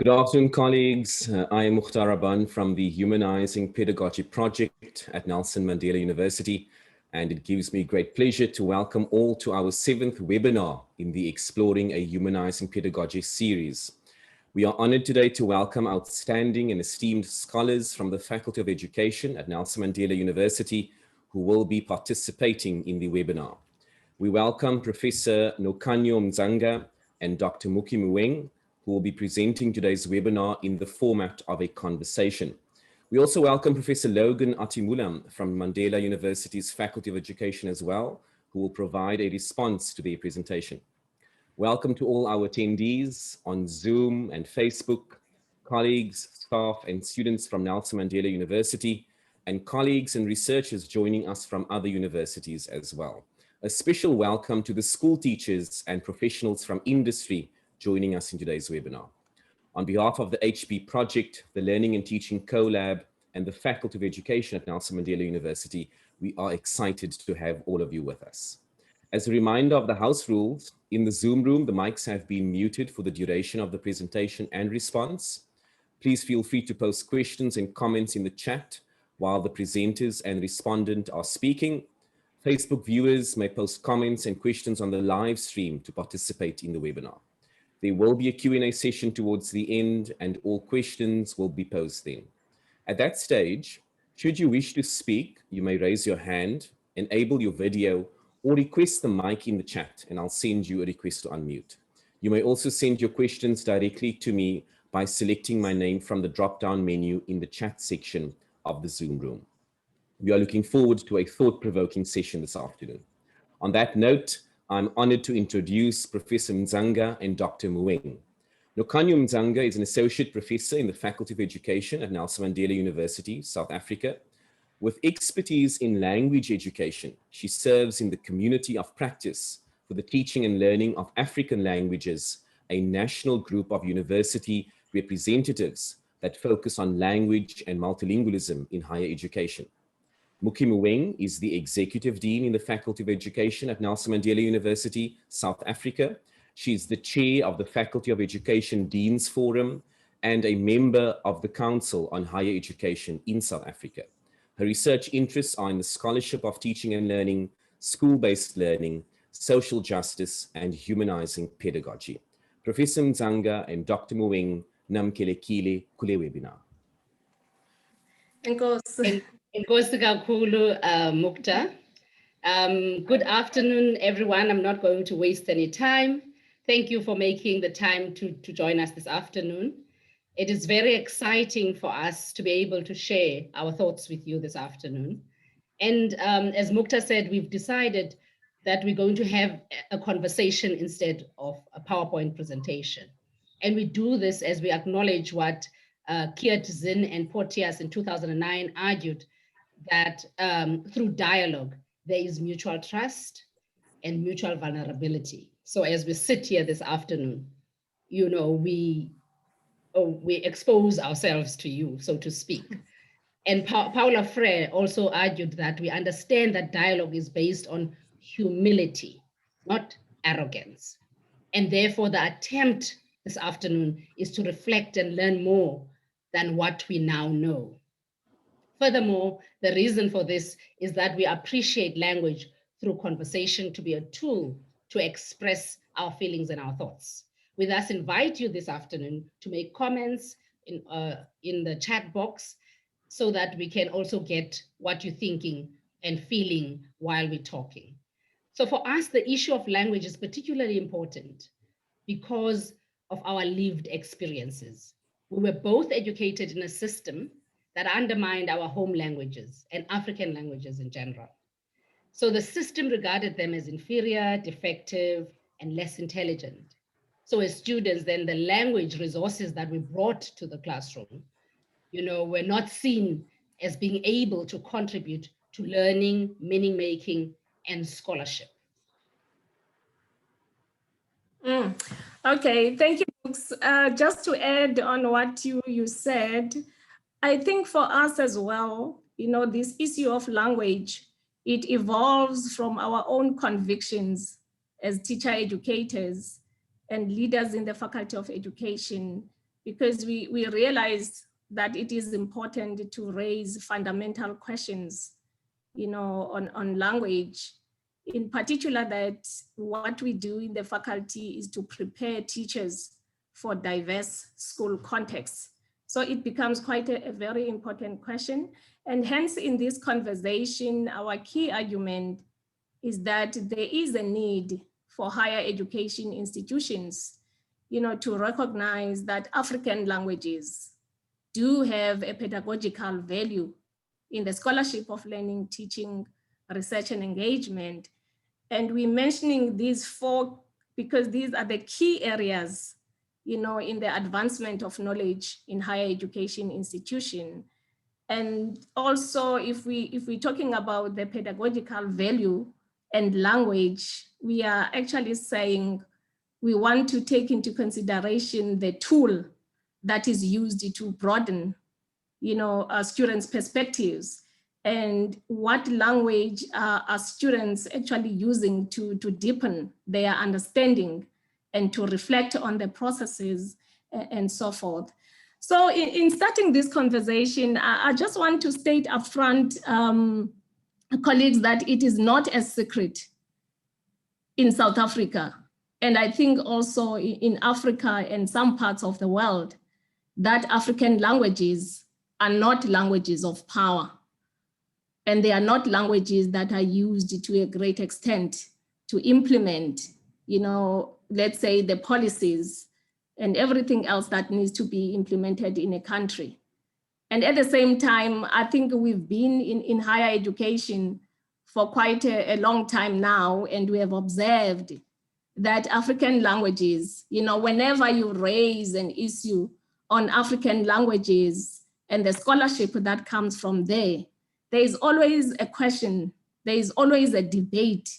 Good afternoon, colleagues. I am Mukhtar Aban from the Humanizing Pedagogy project at Nelson Mandela University, and it gives me great pleasure to welcome all to our 7th webinar in the Exploring a Humanizing Pedagogy series. We are honored today to welcome outstanding and esteemed scholars from the Faculty of Education at Nelson Mandela University who will be participating in the webinar. We welcome Professor Nokhanyo Mdzanga and Dr. Muki Moeng, who will be presenting today's webinar in the format of a conversation. We also welcome Professor Logan Athiemoolam from Mandela University's Faculty of Education as well, who will provide a response to the presentation. Welcome to all our attendees on Zoom and Facebook, colleagues, staff, and students from Nelson Mandela University, and colleagues and researchers joining us from other universities as well. A special welcome to the school teachers and professionals from industry joining us in today's webinar. On behalf of the HP project, the Learning and Teaching CoLab, and the Faculty of Education at Nelson Mandela University, we are excited to have all of you with us. As a reminder of the house rules, in the Zoom room, the mics have been muted for the duration of the presentation and response. Please feel free to post questions and comments in the chat while the presenters and respondent are speaking. Facebook viewers may post comments and questions on the live stream to participate in the webinar. There will be a Q&A session towards the end, and all questions will be posed then. At that stage, should you wish to speak, you may raise your hand, enable your video, or request the mic in the chat, and I'll send you a request to unmute. You may also send your questions directly to me by selecting my name from the drop-down menu in the chat section of the Zoom room. We are looking forward to a thought-provoking session this afternoon. On that note, I'm honored to introduce Professor Mdzanga and Dr. Moeng. Nokhanyo Mdzanga is an associate professor in the Faculty of Education at Nelson Mandela University, South Africa. With expertise in language education, she serves in the Community of Practice for the Teaching and Learning of African Languages, a national group of university representatives that focus on language and multilingualism in higher education. Muki Moeng is the Executive Dean in the Faculty of Education at Nelson Mandela University, South Africa. She is the Chair of the Faculty of Education Deans Forum and a member of the Council on Higher Education in South Africa. Her research interests are in the scholarship of teaching and learning, school-based learning, social justice, and humanizing pedagogy. Professor Mdzanga and Dr. Moeng, namkelekile kule webinar. Enkosi kakhulu, Mukhtar. Good afternoon, everyone. I'm not going to waste any time. Thank you for making the time to join us this afternoon. It is very exciting for us to be able to share our thoughts with you this afternoon. And as Mukhtar said, we've decided that we're going to have a conversation instead of a PowerPoint presentation. And we do this as we acknowledge what Kiert Zinn and Porteous in 2009 argued, that through dialogue, there is mutual trust and mutual vulnerability. So as we sit here this afternoon, you know, we expose ourselves to you, so to speak. And Paula Freire also argued that we understand that dialogue is based on humility, not arrogance. And therefore the attempt this afternoon is to reflect and learn more than what we now know. Furthermore, the reason for this is that we appreciate language through conversation to be a tool to express our feelings and our thoughts. We thus invite you this afternoon to make comments in the chat box so that we can also get what you're thinking and feeling while we're talking. So for us, the issue of language is particularly important because of our lived experiences. We were both educated in a system that undermined our home languages and African languages in general. So the system regarded them as inferior, defective, and less intelligent. So as students, then the language resources that we brought to the classroom, you know, were not seen as being able to contribute to learning, meaning making, and scholarship. Okay, thank you, Brooks. Just to add on what you said, I think for us as well, you know, this issue of language, it evolves from our own convictions as teacher educators and leaders in the Faculty of Education, because we realized that it is important to raise fundamental questions, on language. In particular, that what we do in the faculty is to prepare teachers for diverse school contexts. So it becomes quite a very important question. And hence in this conversation, our key argument is that there is a need for higher education institutions, to recognize that African languages do have a pedagogical value in the scholarship of learning, teaching, research, and engagement. And we're mentioning these four because these are the key areas, in the advancement of knowledge in higher education institution. And also, if we're talking about the pedagogical value and language, we are actually saying we want to take into consideration the tool that is used to broaden, students' perspectives, and what language are students actually using to deepen their understanding and to reflect on the processes and so forth. So in starting this conversation, I just want to state upfront, colleagues, that it is not a secret in South Africa, and I think also in Africa and some parts of the world, that African languages are not languages of power. And they are not languages that are used to a great extent to implement, let's say, the policies and everything else that needs to be implemented in a country. And at the same time, I think we've been in higher education for quite a long time now, and we have observed that African languages, whenever you raise an issue on African languages and the scholarship that comes from there is always a question, there is always a debate,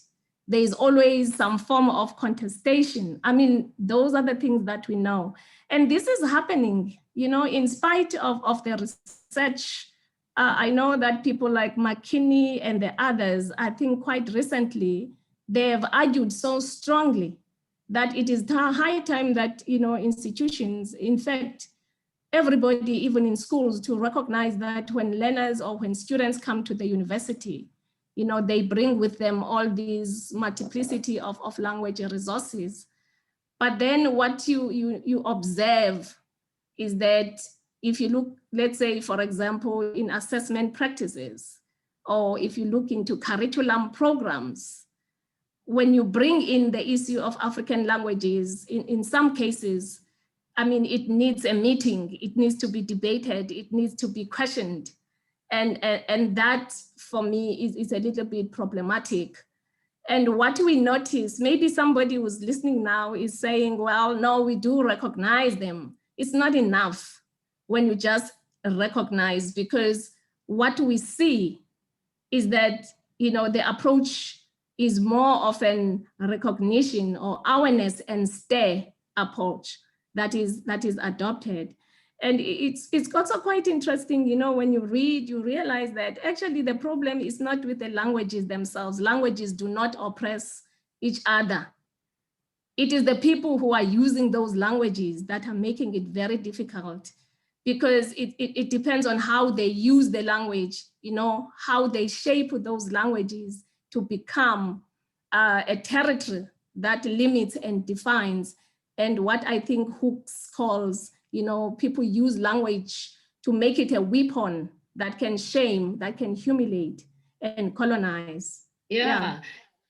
there is always some form of contestation. I mean, those are the things that we know. And this is happening, in spite of the research. I know that people like McKinney and the others, I think quite recently, they have argued so strongly that it is high time that, institutions, in fact, everybody, even in schools, to recognize that when learners or when students come to the university, they bring with them all these multiplicity of language resources. But then what you observe is that if you look, let's say, for example, in assessment practices, or if you look into curriculum programs, when you bring in the issue of African languages, in some cases, I mean, it needs a meeting, it needs to be debated, it needs to be questioned. And that, for me, is a little bit problematic. And what we notice, maybe somebody who's listening now is saying, well, no, we do recognize them. It's not enough when you just recognize, because what we see is that, the approach is more of an recognition or awareness and stay approach that is adopted. And it's also quite interesting, when you read, you realize that actually the problem is not with the languages themselves. Languages do not oppress each other. It is the people who are using those languages that are making it very difficult, because it depends on how they use the language, how they shape those languages to become a territory that limits and defines. And what I think Hooks calls, people use language to make it a weapon that can shame, that can humiliate and colonize. Yeah,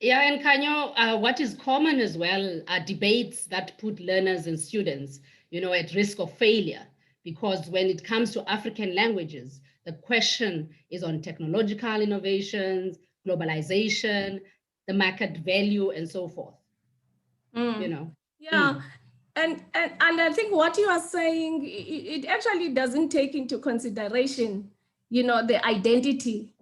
and Nokhanyo, what is common as well are debates that put learners and students, at risk of failure. Because when it comes to African languages, the question is on technological innovations, globalization, the market value, and so forth. Yeah. And I think what you are saying, it actually doesn't take into consideration, the identity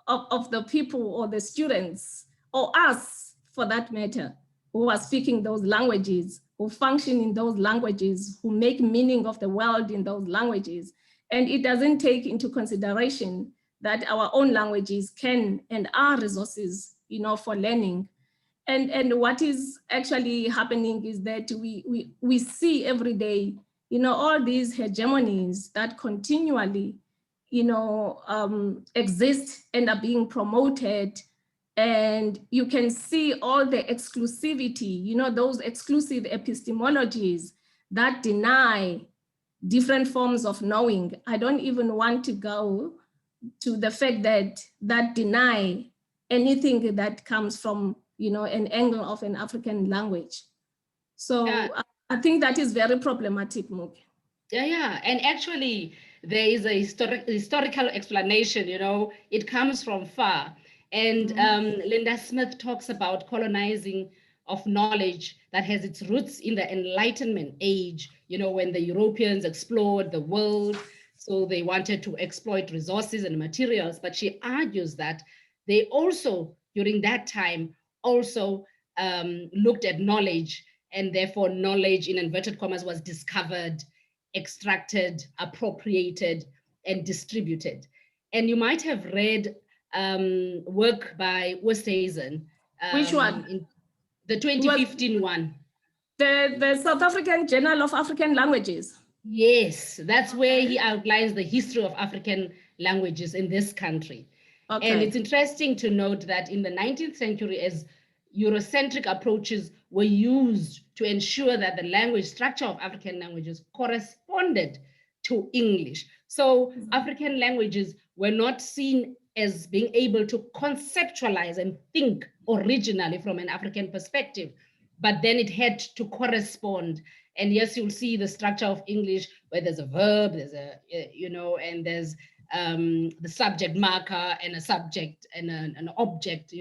of the people or the students, or us for that matter, who are speaking those languages, who function in those languages, who make meaning of the world in those languages. And it doesn't take into consideration that our own languages can and are resources, for learning. And what is actually happening is that we see every day, all these hegemonies that continually, exist and are being promoted. And you can see all the exclusivity, those exclusive epistemologies that deny different forms of knowing. I don't even want to go to the fact that deny anything that comes from, an angle of an African language. So I think that is very problematic, Muki. Yeah. And actually, there is a historical explanation, it comes from far. And Linda Smith talks about colonizing of knowledge that has its roots in the Enlightenment age, when the Europeans explored the world. So they wanted to exploit resources and materials. But she argues that they also, during that time, also looked at knowledge, and therefore knowledge, in inverted commas, was discovered, extracted, appropriated, and distributed. And you might have read work by Westhuizen. Which one? The 2015 one. The South African Journal of African Languages. Yes, that's where he outlines the history of African languages in this country. Okay. And it's interesting to note that in the 19th century, as Eurocentric approaches were used to ensure that the language structure of African languages corresponded to English. So African languages were not seen as being able to conceptualize and think originally from an African perspective, but then it had to correspond. And yes, you'll see the structure of English where there's a verb, there's and there's the subject marker and a subject and an object,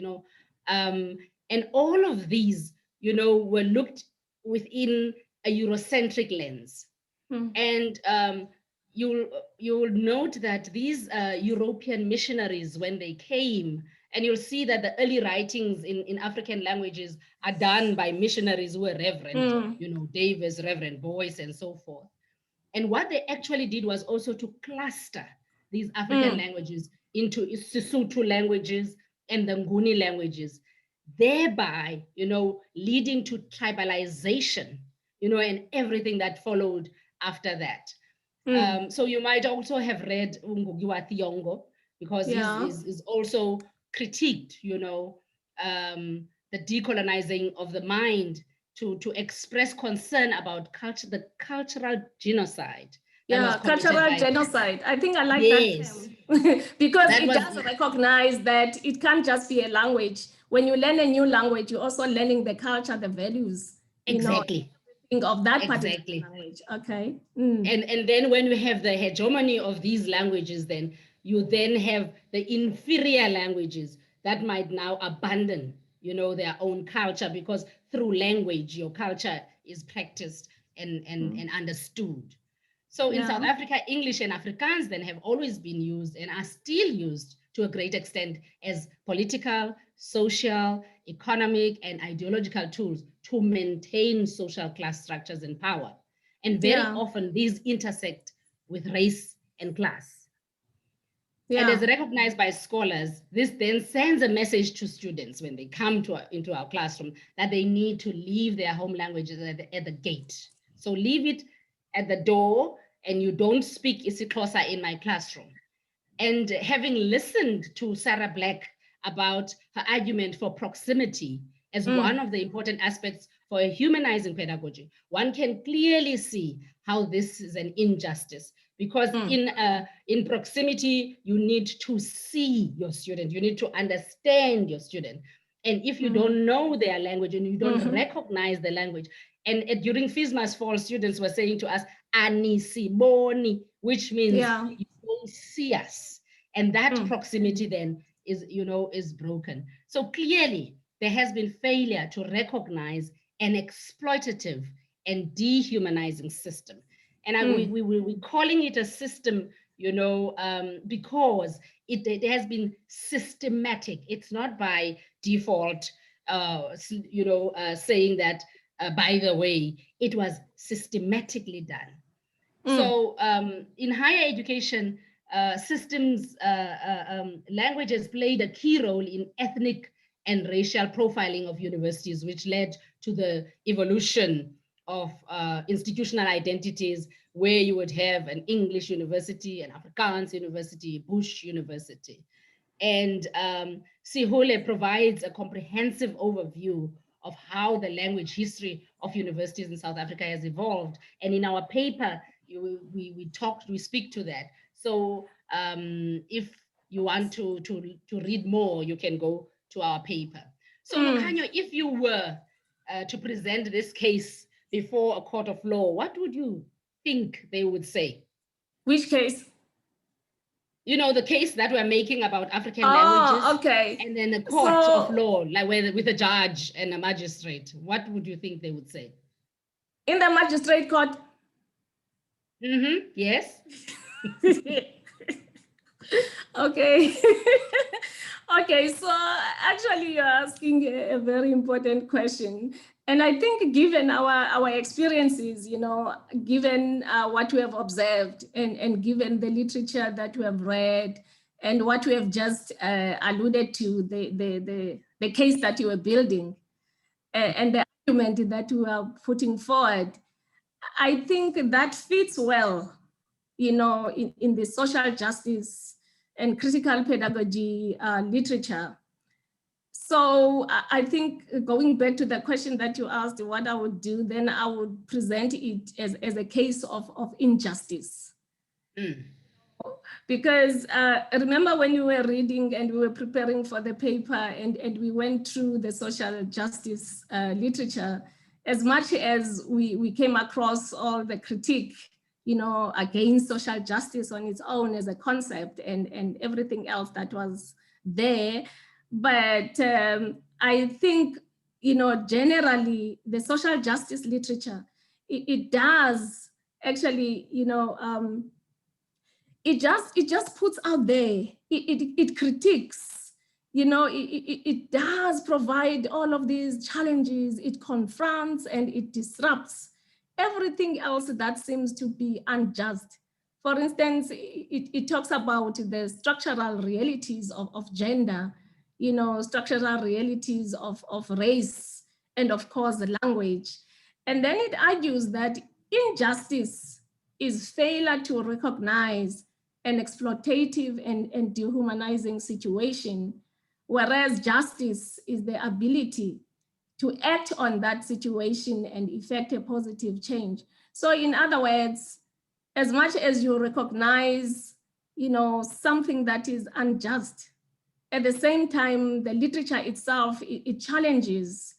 and all of these, were looked within a Eurocentric lens. And you'll note that these European missionaries, when they came, and you'll see that the early writings in African languages are done by missionaries who were reverend, Davis, Reverend Boyce, and so forth. And what they actually did was also to cluster these African languages into Sesotho languages and the Nguni languages, thereby, leading to tribalization, and everything that followed after that. So you might also have read Ngugi wa Thiong'o, because he's also critiqued, the decolonizing of the mind to express concern about the cultural genocide. Yeah, cultural genocide. I think I like that term because it does recognize that it can't just be a language. When you learn a new language, you're also learning the culture, the values. Exactly. Of that particular language. Okay. And then when we have the hegemony of these languages, then you then have the inferior languages that might now abandon, their own culture, because through language, your culture is practiced and understood. So in South Africa, English and Afrikaans then have always been used and are still used to a great extent as political, social, economic, and ideological tools to maintain social class structures and power. And very often these intersect with race and class. And as recognized by scholars, this then sends a message to students when they come into our classroom that they need to leave their home languages at the gate. So leave it at the door, and you don't speak isiXhosa in my classroom. And having listened to Sarah Black about her argument for proximity as one of the important aspects for a humanizing pedagogy, one can clearly see how this is an injustice, because in proximity, you need to see your student, you need to understand your student. And if you don't know their language and you don't recognize the language, and during FISMA's fall, students were saying to us, "Anisiboni," which means you don't see us. And that proximity then is broken. So clearly, there has been failure to recognize an exploitative and dehumanizing system. And we're calling it a system, because it has been systematic. It's not by default, saying that, by the way, it was systematically done. So in higher education systems, languages played a key role in ethnic and racial profiling of universities, which led to the evolution of institutional identities where you would have an English university, an Afrikaans university, Bush University. And Sihole provides a comprehensive overview of how the language history of universities in South Africa has evolved. And in our paper, we speak to that. So if you want to read more, you can go to our paper. So Nokhanyo, if you were to present this case before a court of law, what would you think they would say? Which case? You know, the case that we're making about African languages. Okay. And then a court of law, like with a judge and a magistrate. What would you think they would say? In the magistrate court? Mm-hmm. Yes. Okay. Okay, so actually you're asking a very important question. And I think given our experiences, you know, given what we have observed and given the literature that we have read and what we have just alluded to, the case that you were building and the argument that we are putting forward, I think that fits well, you know, in the social justice and critical pedagogy literature. So I think going back to the question that you asked, what I would do, then I would present it as a case of injustice. Because remember when you were reading and we were preparing for the paper and we went through the social justice literature, as much as we came across all the critique, you know, against social justice on its own as a concept and everything else that was there. But I think, you know, generally the social justice literature, it does actually, you know, it just puts out there, it critiques, you know, it does provide all of these challenges, it confronts and it disrupts everything else that seems to be unjust. For instance, it talks about the structural realities of gender, you know, structural realities of race, and of course, the language. And then it argues that injustice is failure to recognize an exploitative and dehumanizing situation, whereas justice is the ability to act on that situation and effect a positive change. So in other words, as much as you recognize, you know, something that is unjust, at the same time, the literature itself, it challenges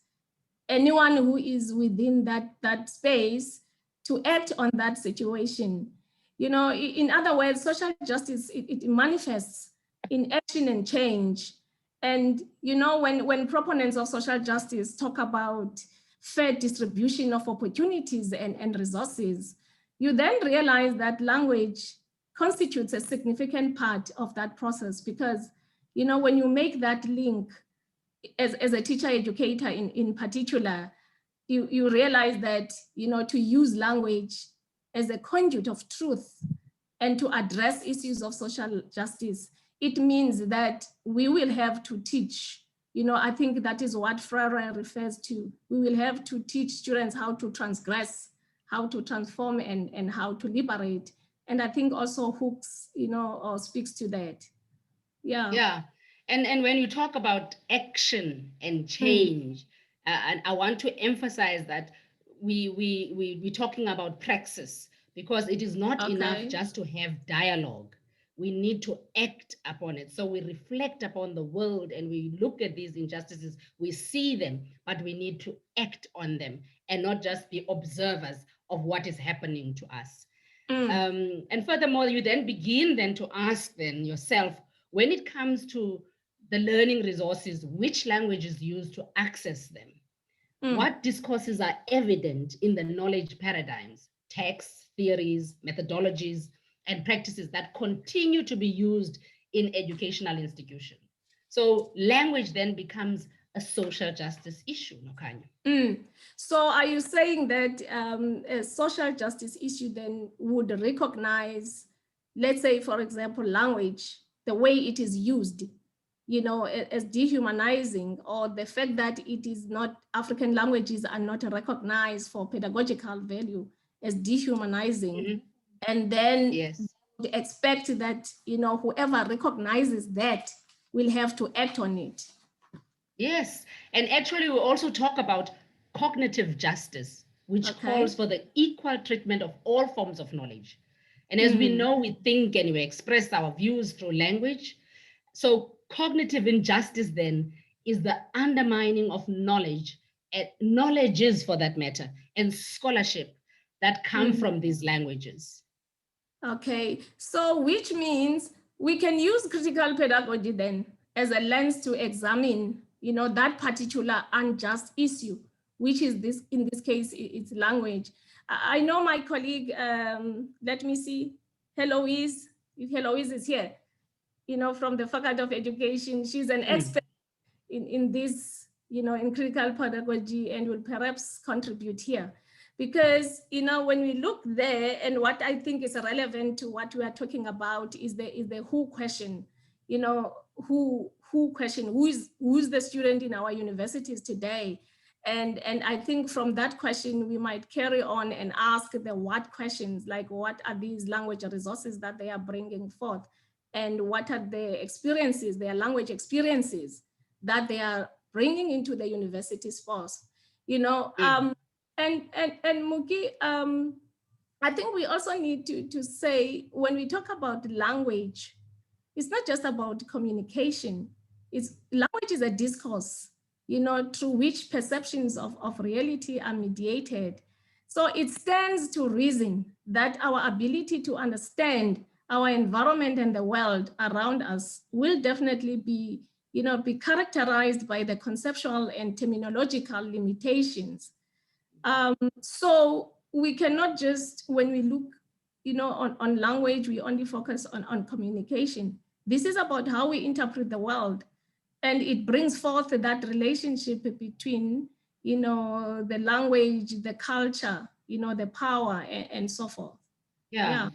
anyone who is within that space to act on that situation. You know, in other words, social justice, it manifests in action and change. And, you know, when proponents of social justice talk about fair distribution of opportunities and resources, you then realize that language constitutes a significant part of that process because, you know, when you make that link as a teacher educator in particular, you realize that, you know, to use language as a conduit of truth and to address issues of social justice, it means that we will have to teach. You know, I think that is what Freire refers to. We will have to teach students how to transgress, how to transform, and how to liberate. And I think also Hooks, you know, speaks to that. Yeah. Yeah. And when you talk about action and change, and I want to emphasize that we're talking about praxis, because it is not enough just to have dialogue. We need to act upon it. So we reflect upon the world and we look at these injustices, we see them, but we need to act on them and not just be observers of what is happening to us. And furthermore, you then begin to ask yourself, when it comes to the learning resources, which language is used to access them? What discourses are evident in the knowledge paradigms, texts, theories, methodologies, and practices that continue to be used in educational institutions? So language then becomes a social justice issue, Nokhanyo. So are you saying that a social justice issue then would recognize, let's say, for example, language, the way it is used you know, as dehumanizing, or the fact that it is not, African languages are not recognized for pedagogical value as dehumanizing. And then Yes. expect that, you know, whoever recognizes that will have to act on it. Yes. And actually, we also talk about cognitive justice, which calls for the equal treatment of all forms of knowledge. And as we know, we think and we express our views through language. So cognitive injustice then is the undermining of knowledge, and knowledges for that matter, and scholarship that come from these languages. Okay, so which means we can use critical pedagogy then as a lens to examine, you know, that particular unjust issue, which is this, in this case, it's language. I know my colleague, let me see, Heloise, if Heloise is here, you know, from the Faculty of Education, she's an expert in this, you know, in critical pedagogy, and will perhaps contribute here. Because, you know, when we look there, and what I think is relevant to what we are talking about is the who question. You know, who question, who's the student in our universities today? And I think from that question, we might carry on and ask the what questions, like what are these language resources that they are bringing forth? And what are the experiences, their language experiences that they are bringing into the university's force? You know, and Muki, I think we also need to say, when we talk about language, it's not just about communication. Language is a discourse, you know, through which perceptions of reality are mediated. So it stands to reason that our ability to understand our environment and the world around us will definitely be, you know, be characterized by the conceptual and terminological limitations. So we cannot just, when we look, you know, on language, we only focus on communication. This is about how we interpret the world, and it brings forth that relationship between, you know, the language, the culture, you know, the power, and so forth. Yeah.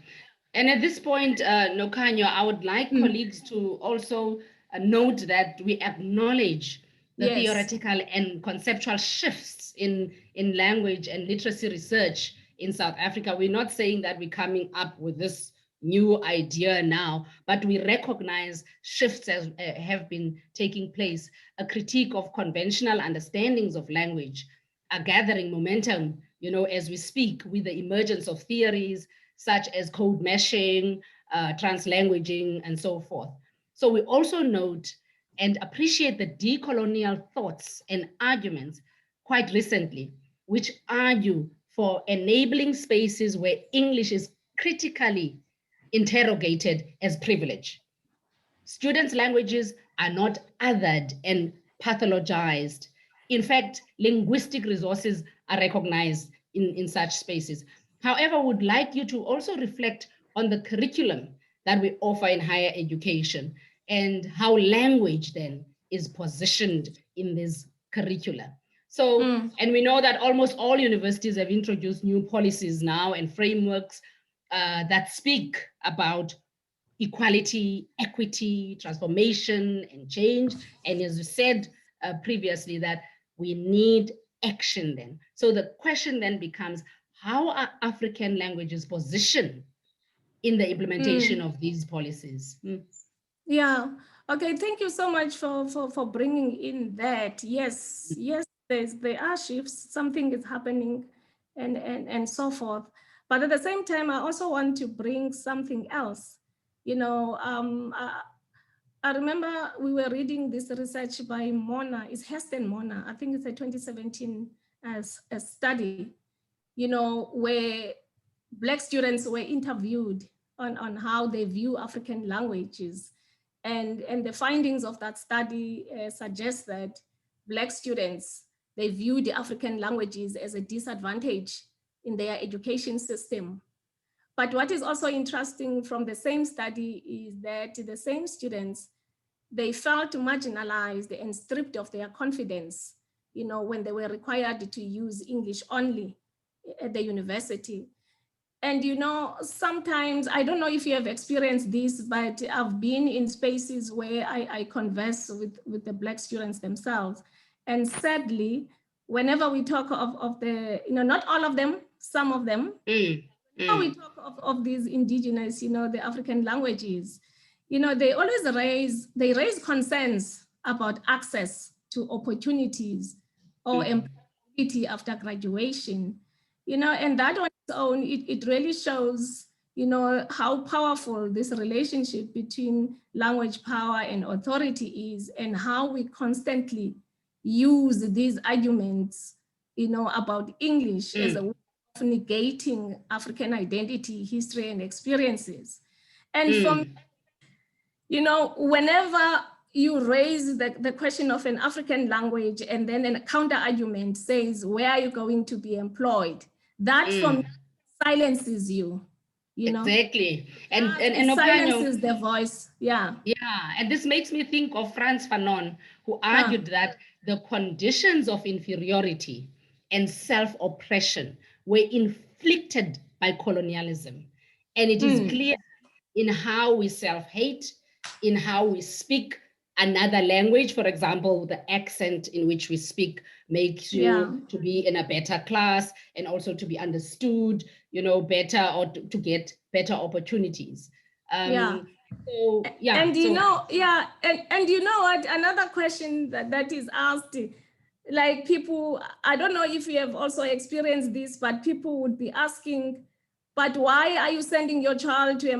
And at this point, Nokhanyo, I would like colleagues to also note that we acknowledge the theoretical and conceptual shifts in language and literacy research in South Africa. We're not saying that we're coming up with this new idea now, but we recognize shifts as have been taking place. A critique of conventional understandings of language are gathering momentum, you know, as we speak, with the emergence of theories such as code meshing, translanguaging, and so forth. So we also note and appreciate the decolonial thoughts and arguments quite recently, which argue for enabling spaces where English is critically interrogated as privilege. Students' languages are not othered and pathologized. In fact, linguistic resources are recognized in such spaces. However, I would like you to also reflect on the curriculum that we offer in higher education and how language then is positioned in this curricula. So, and we know that almost all universities have introduced new policies now and frameworks that speak about equality, equity, transformation, and change. And as you said previously, that we need action then. So the question then becomes, how are African languages positioned in the implementation of these policies? Yeah. Okay. Thank you so much for bringing in that. Yes. Yes. There are shifts. Something is happening, and so forth. But at the same time, I also want to bring something else. You know, I remember we were reading this research by Mona. It's Heston Mona. I think it's a 2017 as a study. You know, where Black students were interviewed on how they view African languages. And the findings of that study suggest that Black students, they view the African languages as a disadvantage in their education system. But what is also interesting from the same study is that the same students, they felt marginalized and stripped of their confidence, you know, when they were required to use English only at the university. And, you know, sometimes, I don't know if you have experienced this, but I've been in spaces where I converse with the Black students themselves. And sadly, whenever we talk of the, you know, not all of them, some of them, when we talk of these indigenous, you know, the African languages, you know, they always raise concerns about access to opportunities or employability after graduation. You know, and that on its own, it really shows, you know, how powerful this relationship between language power and authority is, and how we constantly use these arguments, you know, about English as a way of negating African identity, history, and experiences. And from, you know, whenever you raise the question of an African language and then a counter argument says, where are you going to be employed? That from silences you, you know. Exactly. And It silences the voice. Yeah. Yeah. And this makes me think of Frantz Fanon, who argued that the conditions of inferiority and self-oppression were inflicted by colonialism. And it is clear in how we self-hate, in how we speak another language. For example, the accent in which we speak makes you to be in a better class and also to be understood, you know, better, or to get better opportunities. So, yeah. And you know, and you know what, another question that is asked, like people, I don't know if you have also experienced this, but people would be asking, but why are you sending your child to a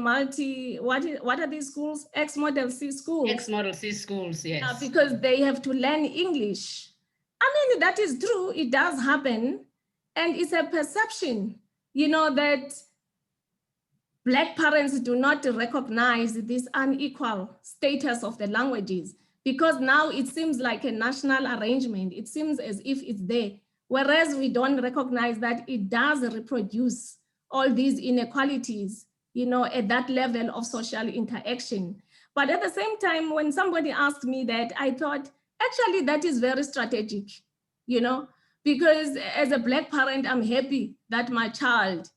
what are these schools? Ex-Model C schools? Ex-Model C schools, yes. Yeah, because they have to learn English. I mean, that is true, it does happen. And it's a perception, you know, that Black parents do not recognize this unequal status of the languages, because now it seems like a national arrangement. It seems as if it's there, whereas we don't recognize that it does reproduce all these inequalities, you know, at that level of social interaction. But at the same time, when somebody asked me that, I thought, actually, that is very strategic, you know, because as a Black parent, I'm happy that my child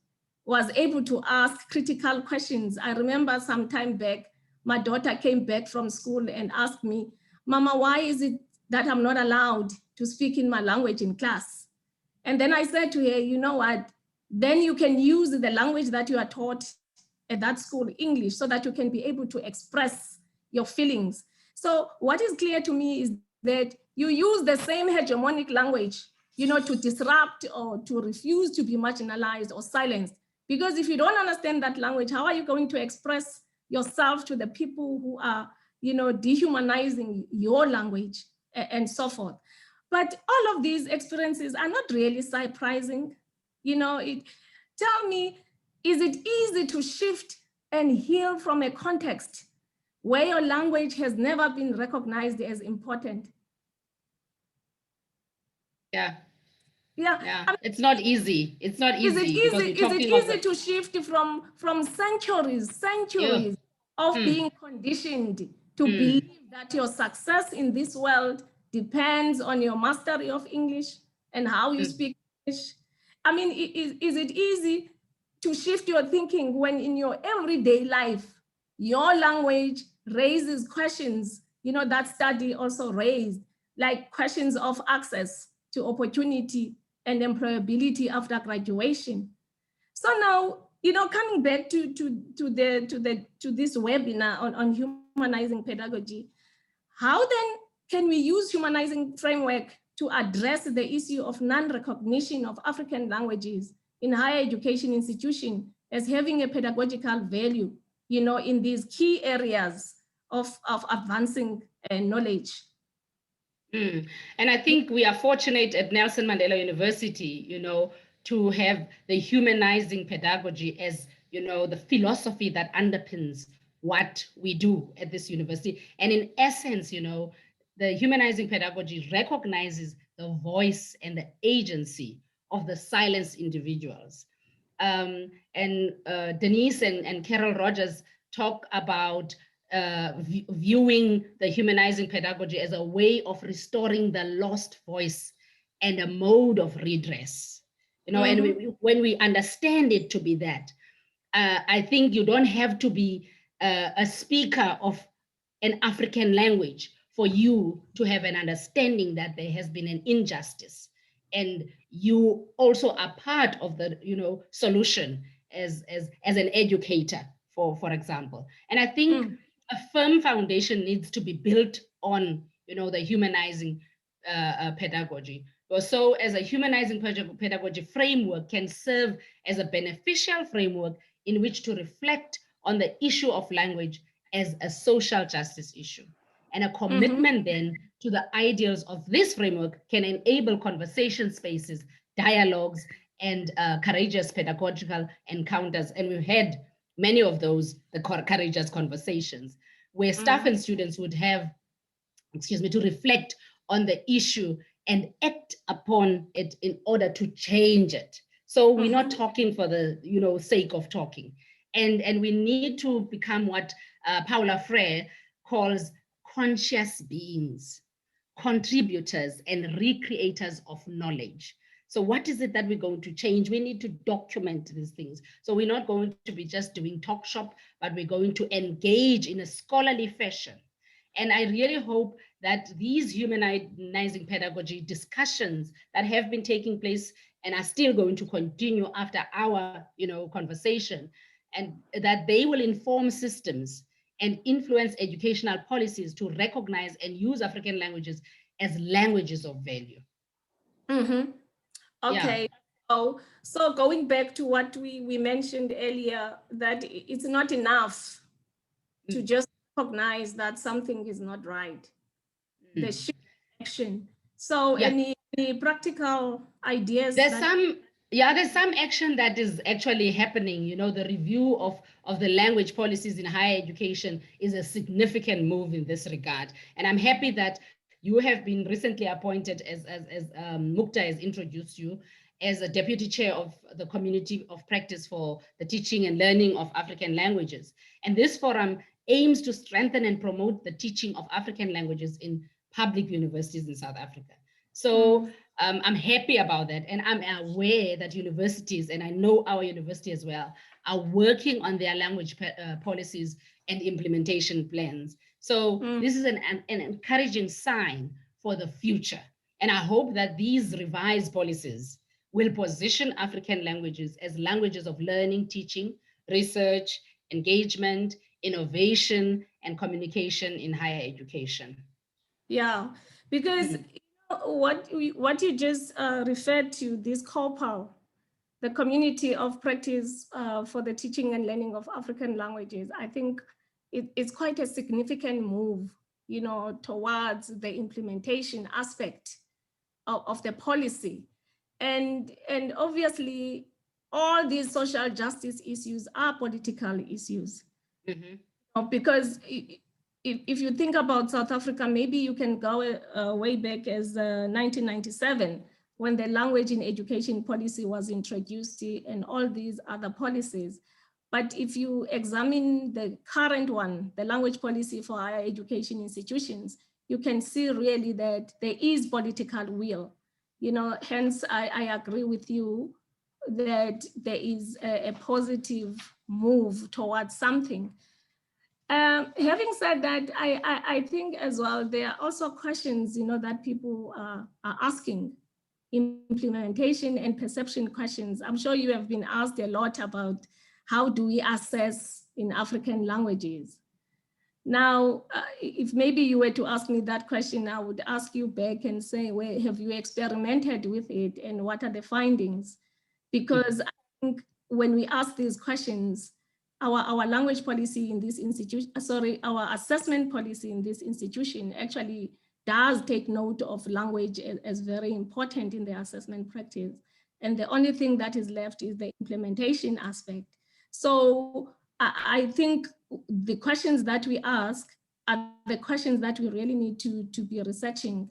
was able to ask critical questions. I remember some time back, my daughter came back from school and asked me, Mama, why is it that I'm not allowed to speak in my language in class? And then I said to her, you know what, then you can use the language that you are taught at that school, English, so that you can be able to express your feelings. So what is clear to me is that you use the same hegemonic language, you know, to disrupt or to refuse to be marginalized or silenced. Because if you don't understand that language, how are you going to express yourself to the people who are, you know, dehumanizing your language and so forth? But all of these experiences are not really surprising. You know, tell me, is it easy to shift and heal from a context where your language has never been recognized as important? Yeah. Yeah. I mean, it's not easy. It's not easy. Is it easy to shift from centuries of being conditioned to believe that your success in this world depends on your mastery of English and how you speak English? I mean, is it easy to shift your thinking when in your everyday life, your language raises questions, you know, that study also raised, like questions of access to opportunity and employability after graduation? So now, you know, coming back to this webinar on humanizing pedagogy, how then can we use humanizing framework to address the issue of non-recognition of African languages in higher education institutions as having a pedagogical value, you know, in these key areas of advancing knowledge? And I think we are fortunate at Nelson Mandela University, you know, to have the humanizing pedagogy as, you know, the philosophy that underpins what we do at this university. And in essence, you know, the humanizing pedagogy recognizes the voice and the agency of the silenced individuals. And Denise and Carol Rogers talk about viewing the humanizing pedagogy as a way of restoring the lost voice and a mode of redress. you know, and when we understand it to be that, I think you don't have to be a speaker of an African language for you to have an understanding that there has been an injustice, and you also are part of the, you know, solution as an educator, for example. And I think a firm foundation needs to be built on, you know, the humanizing pedagogy. So as a humanizing pedagogy framework can serve as a beneficial framework in which to reflect on the issue of language as a social justice issue. And a commitment then to the ideals of this framework can enable conversation spaces, dialogues, and courageous pedagogical encounters. And we've had many of those, the courageous conversations, where staff and students would have, to reflect on the issue and act upon it in order to change it. So we're not talking for the, you know, sake of talking. And we need to become what Paula Freire calls conscious beings, contributors and recreators of knowledge. So what is it that we're going to change? We need to document these things. So we're not going to be just doing talk shop, but we're going to engage in a scholarly fashion. And I really hope that these humanizing pedagogy discussions that have been taking place and are still going to continue after our, you know, conversation, and that they will inform systems and influence educational policies to recognize and use African languages as languages of value. Okay. Yeah. So going back to what we mentioned earlier, that it's not enough to just recognize that something is not right. There should be action. So any practical ideas? There's some action that is actually happening. You know, the review of the language policies in higher education is a significant move in this regard. And I'm happy that you have been recently appointed, as Mukta has introduced you, as a deputy chair of the Community of Practice for the Teaching and Learning of African Languages. And this forum aims to strengthen and promote the teaching of African languages in public universities in South Africa. So I'm happy about that. And I'm aware that universities, and I know our university as well, are working on their language policies and implementation plans. So this is an encouraging sign for the future. And I hope that these revised policies will position African languages as languages of learning, teaching, research, engagement, innovation, and communication in higher education. Yeah, because what you just referred to, this COPAL, the Community of Practice for the Teaching and Learning of African Languages, I think it's quite a significant move, you know, towards the implementation aspect of the policy. And obviously, all these social justice issues are political issues. Because if you think about South Africa, maybe you can go way back as 1997, when the language in education policy was introduced and all these other policies. But if you examine the current one, the language policy for higher education institutions, you can see really that there is political will. You know, hence I agree with you that there is a positive move towards something. Having said that, I think as well, there are also questions, you know, that people are asking, implementation and perception questions. I'm sure you have been asked a lot about how do we assess in African languages. Now, if maybe you were to ask me that question, I would ask you back and say, well, have you experimented with it and what are the findings? Because I think when we ask these questions, our language policy in this institution, our assessment policy in this institution actually does take note of language as very important in the assessment practice. And the only thing that is left is the implementation aspect. So I think the questions that we ask are the questions that we really need to be researching.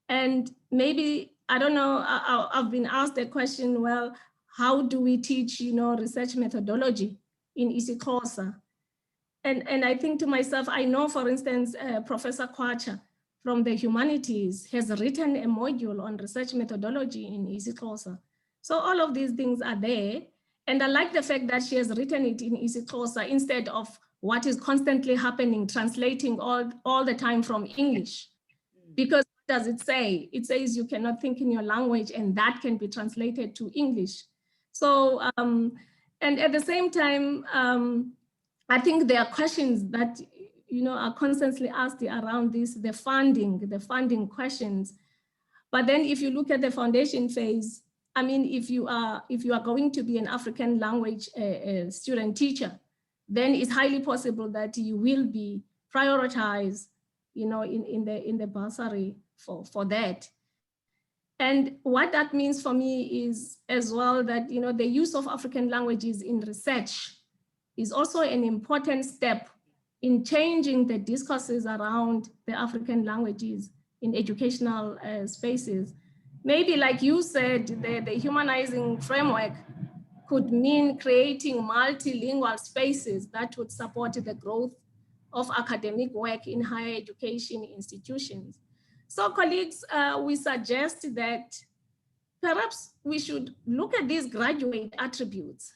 And maybe, I don't know, I've been asked a question, well, how do we teach, you know, research methodology in isiXhosa? And I think to myself, I know, for instance, Professor Kwacha from the Humanities has written a module on research methodology in isiXhosa. So all of these things are there. And I like the fact that she has written it in isiXhosa instead of what is constantly happening, translating all the time from English. Because what does it say? It says you cannot think in your language, and that can be translated to English. So, and at the same time, I think there are questions that are constantly asked around this, the funding questions. But then if you look at the foundation phase, I mean, if you are going to be an African language student teacher, then it's highly possible that you will be prioritized, in the bursary for that. And what that means for me is as well that, the use of African languages in research is also an important step in changing the discourses around the African languages in educational spaces. Maybe like you said, the humanizing framework could mean creating multilingual spaces that would support the growth of academic work in higher education institutions. So colleagues, we suggest that perhaps we should look at these graduate attributes,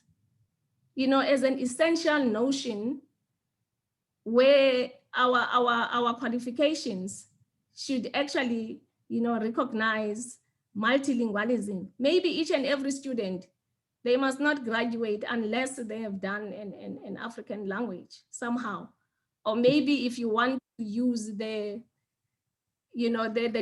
as an essential notion where our qualifications should actually, recognize multilingualism. Maybe each and every student, they must not graduate unless they have done an African language somehow. Or maybe if you want to use the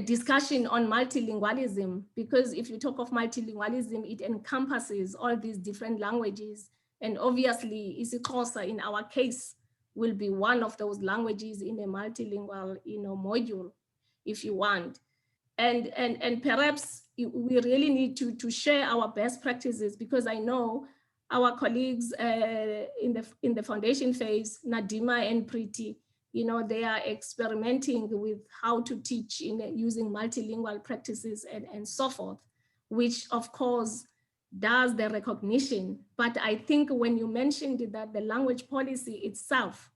discussion on multilingualism, because if you talk of multilingualism, it encompasses all these different languages. And obviously, isiXhosa in our case will be one of those languages in a multilingual, module, if you want. And perhaps we really need to share our best practices, because I know our colleagues in the foundation phase, Nadima and Preeti, they are experimenting with how to teach using multilingual practices and so forth, which of course does the recognition. But I think when you mentioned that the language policy itself,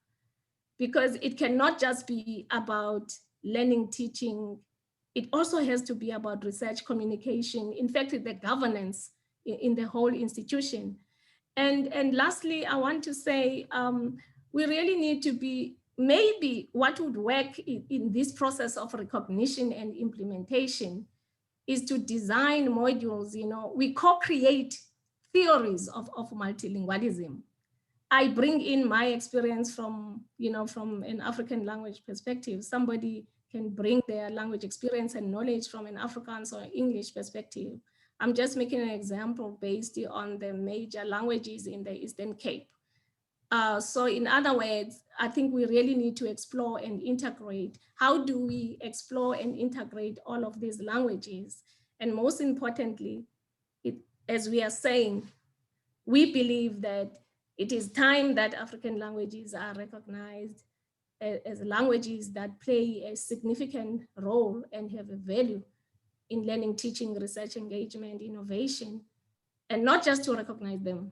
because it cannot just be about learning, teaching, it also has to be about research, communication, in fact, the governance in the whole institution. And lastly, I want to say, we really need to be, maybe what would work in this process of recognition and implementation is to design modules, we co-create theories of multilingualism. I bring in my experience from an African language perspective. Somebody can bring their language experience and knowledge from an Afrikaans or English perspective. I'm just making an example based on the major languages in the Eastern Cape. So in other words, I think we really need to explore and integrate. How do we explore and integrate all of these languages? And most importantly, as we are saying, we believe that it is time that African languages are recognized as languages that play a significant role and have a value in learning, teaching, research, engagement, innovation, and not just to recognize them,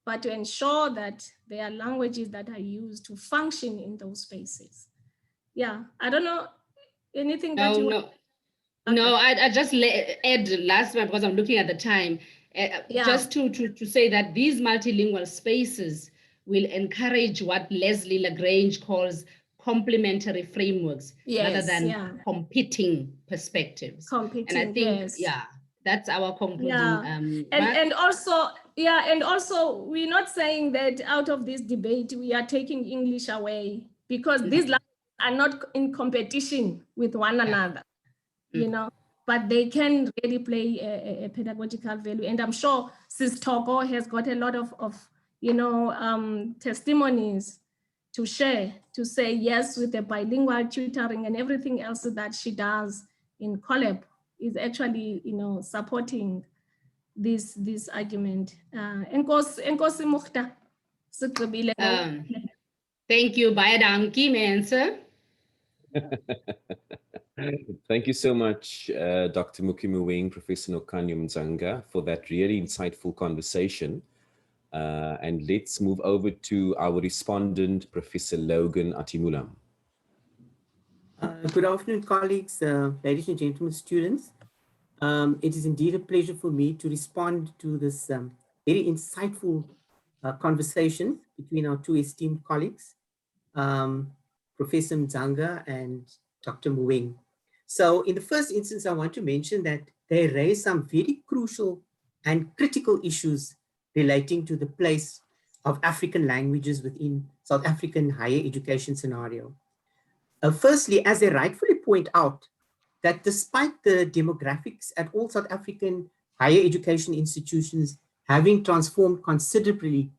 but to ensure that they are languages that are used to function in those spaces. Yeah, I don't know, anything that you... No, okay. No, I just add last one because I'm looking at the time. Just to say that these multilingual spaces will encourage what Leslie Lagrange calls complementary frameworks, rather than competing perspectives. And I think, that's our concluding. And also, we're not saying that out of this debate, we are taking English away, because these languages are not in competition with one another, but they can really play a pedagogical value. And I'm sure Sis Togo has got a lot of testimonies to share, to say yes, with the bilingual tutoring and everything else that she does in Collab is actually, supporting this argument. Enkosi Mukhta. Thank you, baie dankie mense. Thank you so much, Dr. Muki Moeng, Professor Nokhanyo Mdzanga, for that really insightful conversation. And let's move over to our respondent, Professor Logan Athiemoolam. Good afternoon, colleagues, ladies and gentlemen, students. It is indeed a pleasure for me to respond to this very insightful conversation between our two esteemed colleagues, Professor Mdzanga and Dr. Moeng. So in the first instance, I want to mention that they raise some very crucial and critical issues relating to the place of African languages within South African higher education scenario. Firstly, as they rightfully point out, that despite the demographics at all South African higher education institutions having transformed considerably,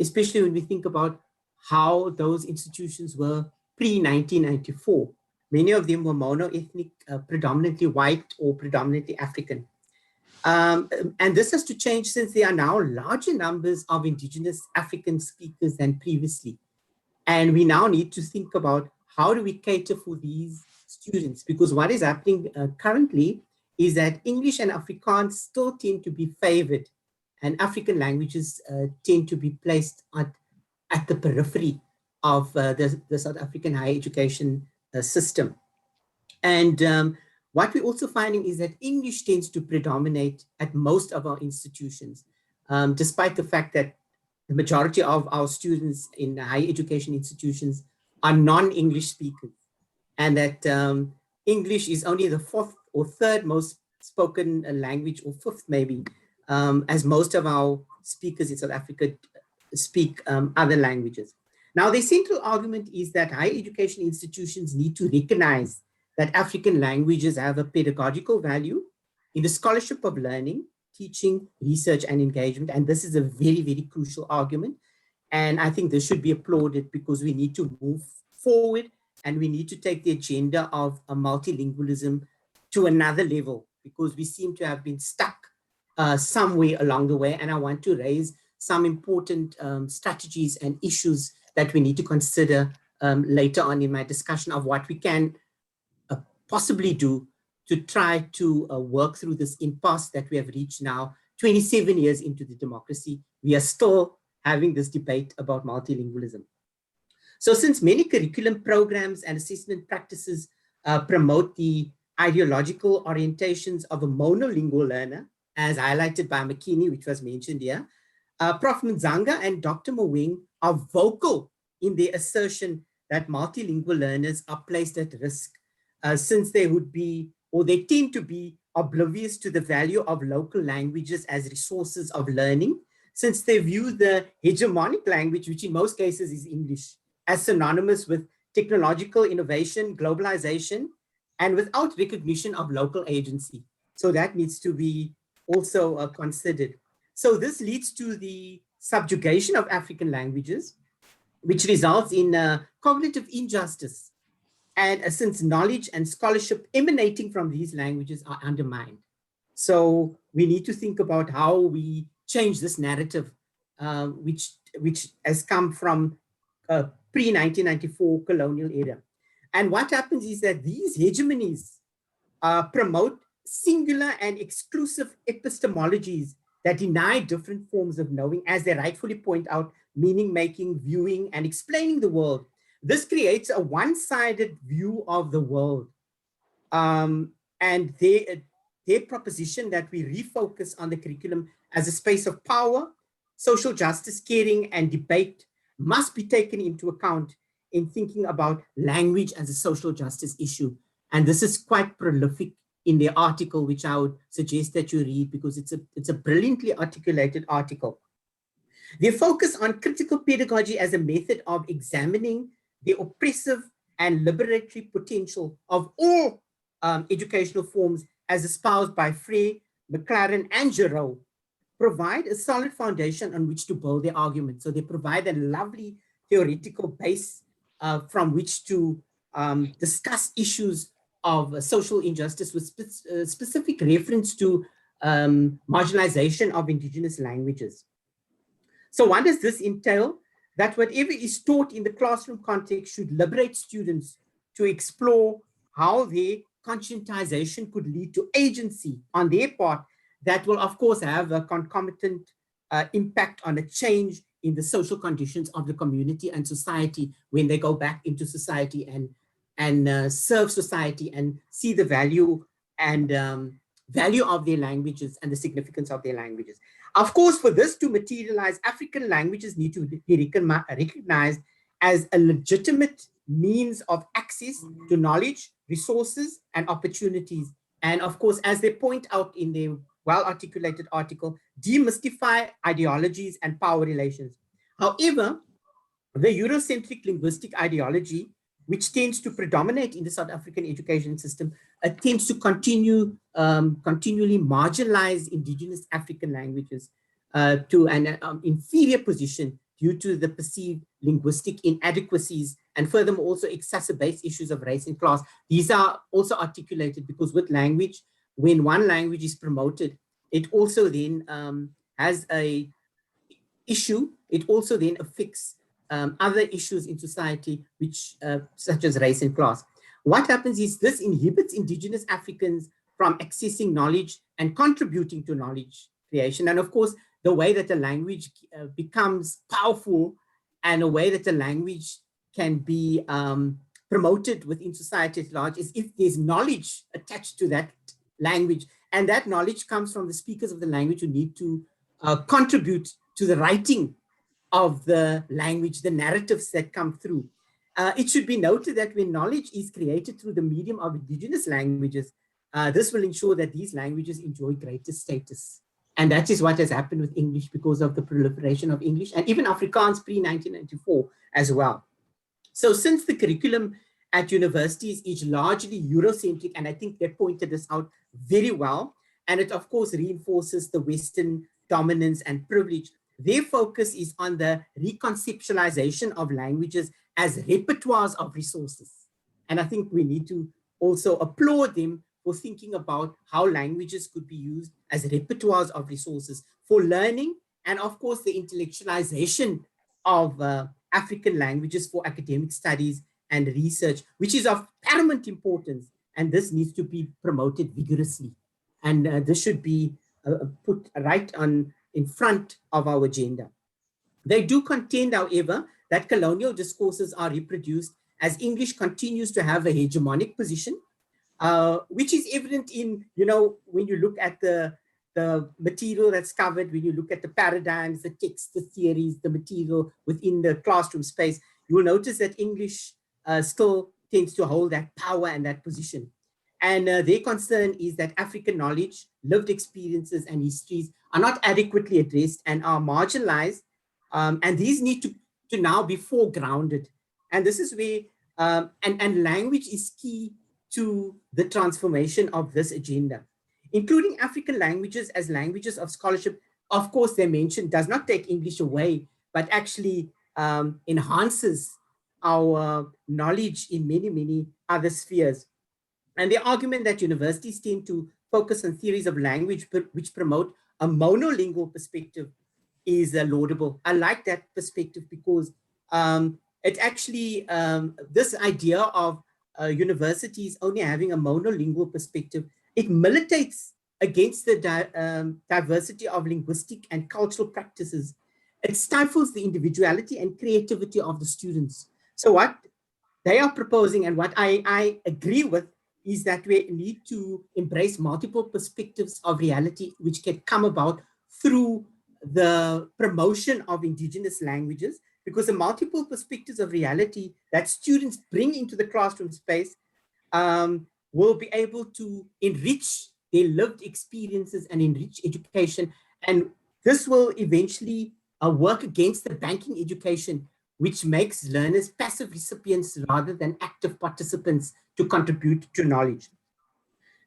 especially when we think about how those institutions were pre-1994. Many of them were mono-ethnic, predominantly white or predominantly African. And this has to change since there are now larger numbers of indigenous African speakers than previously. And we now need to think about how do we cater for these students, because what is happening currently is that English and Afrikaans still tend to be favored, and African languages tend to be placed at the periphery of the South African higher education system. And what we're also finding is that English tends to predominate at most of our institutions, despite the fact that the majority of our students in higher education institutions are non-English speakers, and that English is only the fourth or third most spoken language, or fifth maybe, as most of our speakers in South Africa speak other languages. Now, the central argument is that higher education institutions need to recognize that African languages have a pedagogical value in the scholarship of learning, teaching, research, and engagement. And this is a very, very crucial argument. And I think this should be applauded, because we need to move forward and we need to take the agenda of a multilingualism to another level, because we seem to have been stuck somewhere along the way. And I want to raise some important strategies and issues that we need to consider later on in my discussion of what we can possibly do to try to work through this impasse that we have reached now, 27 years into the democracy. We are still having this debate about multilingualism. So since many curriculum programs and assessment practices promote the ideological orientations of a monolingual learner, as highlighted by McKinney, which was mentioned here, Prof. Mdzanga and Dr. Moeng are vocal in their assertion that multilingual learners are placed at risk, since they would be, or they tend to be, oblivious to the value of local languages as resources of learning, since they view the hegemonic language, which in most cases is English, as synonymous with technological innovation, globalization, and without recognition of local agency. So that needs to be also considered. So this leads to the subjugation of African languages, which results in cognitive injustice. And since knowledge and scholarship emanating from these languages are undermined. So we need to think about how we change this narrative, which has come from pre-1994 colonial era. And what happens is that these hegemonies promote singular and exclusive epistemologies that deny different forms of knowing, as they rightfully point out, meaning making, viewing, and explaining the world. This creates a one-sided view of the world. And their proposition that we refocus on the curriculum as a space of power, social justice, caring, and debate must be taken into account in thinking about language as a social justice issue. And this is quite prolific in their article, which I would suggest that you read, because it's a brilliantly articulated article. Their focus on critical pedagogy as a method of examining the oppressive and liberatory potential of all educational forms, as espoused by Frey, McLaren, and Giroux, provide a solid foundation on which to build their argument. So they provide a lovely theoretical base from which to discuss issues of social injustice with specific reference to marginalization of indigenous languages. So what does this entail? That whatever is taught in the classroom context should liberate students to explore how their conscientization could lead to agency on their part that will, of course, have a concomitant impact on a change in the social conditions of the community and society when they go back into society and serve society and see the value and value of their languages and the significance of their languages. Of course, for this to materialize, African languages need to be recognized as a legitimate means of access to knowledge, resources, and opportunities. And of course, as they point out in their well-articulated article, demystify ideologies and power relations. However, the Eurocentric linguistic ideology, which tends to predominate in the South African education system, tends to continually marginalize indigenous African languages to an inferior position due to the perceived linguistic inadequacies, and furthermore also exacerbates issues of race and class. These are also articulated because with language, when one language is promoted, it also then has a issue, it also then affects other issues in society, which such as race and class. What happens is this inhibits indigenous Africans from accessing knowledge and contributing to knowledge creation. And of course, the way that the language becomes powerful and a way that the language can be promoted within society at large is if there's knowledge attached to that language. And that knowledge comes from the speakers of the language who need to contribute to the writing of the language, the narratives that come through. It should be noted that when knowledge is created through the medium of indigenous languages, this will ensure that these languages enjoy greater status. And that is what has happened with English because of the proliferation of English and even Afrikaans pre-1994 as well. So since the curriculum at universities is largely Eurocentric, and I think they pointed this out very well, and it of course reinforces the Western dominance and privilege, their focus is on the reconceptualization of languages as repertoires of resources. And I think we need to also applaud them for thinking about how languages could be used as repertoires of resources for learning, and of course the intellectualization of African languages for academic studies and research, which is of paramount importance, and this needs to be promoted vigorously. And this should be put right on in front of our agenda. They do contend, however, that colonial discourses are reproduced as English continues to have a hegemonic position, which is evident in, when you look at the material that's covered, when you look at the paradigms, the texts, the theories, the material within the classroom space, you will notice that English still tends to hold that power and that position. And their concern is that African knowledge, lived experiences, and histories are not adequately addressed and are marginalized. And these need to now be foregrounded. And this is where, and language is key to the transformation of this agenda. Including African languages as languages of scholarship, of course, they mentioned, does not take English away, but actually enhances our knowledge in many, many other spheres. And the argument that universities tend to focus on theories of language which promote a monolingual perspective is laudable. I like that perspective because it actually, this idea of universities only having a monolingual perspective, it militates against the diversity of linguistic and cultural practices. It stifles the individuality and creativity of the students. So what they are proposing, and what I agree with, is that we need to embrace multiple perspectives of reality, which can come about through the promotion of indigenous languages, because the multiple perspectives of reality that students bring into the classroom space will be able to enrich their lived experiences and enrich education. And this will eventually work against the banking education, which makes learners passive recipients rather than active participants to contribute to knowledge.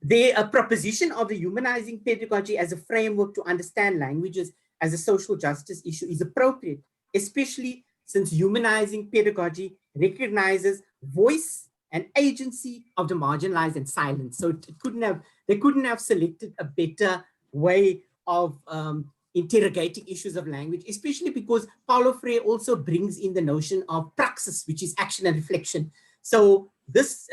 The proposition of the humanizing pedagogy as a framework to understand languages as a social justice issue is appropriate, especially since humanizing pedagogy recognizes voice and agency of the marginalized and silenced. So they couldn't have selected a better way of interrogating issues of language, especially because Paulo Freire also brings in the notion of praxis, which is action and reflection. So this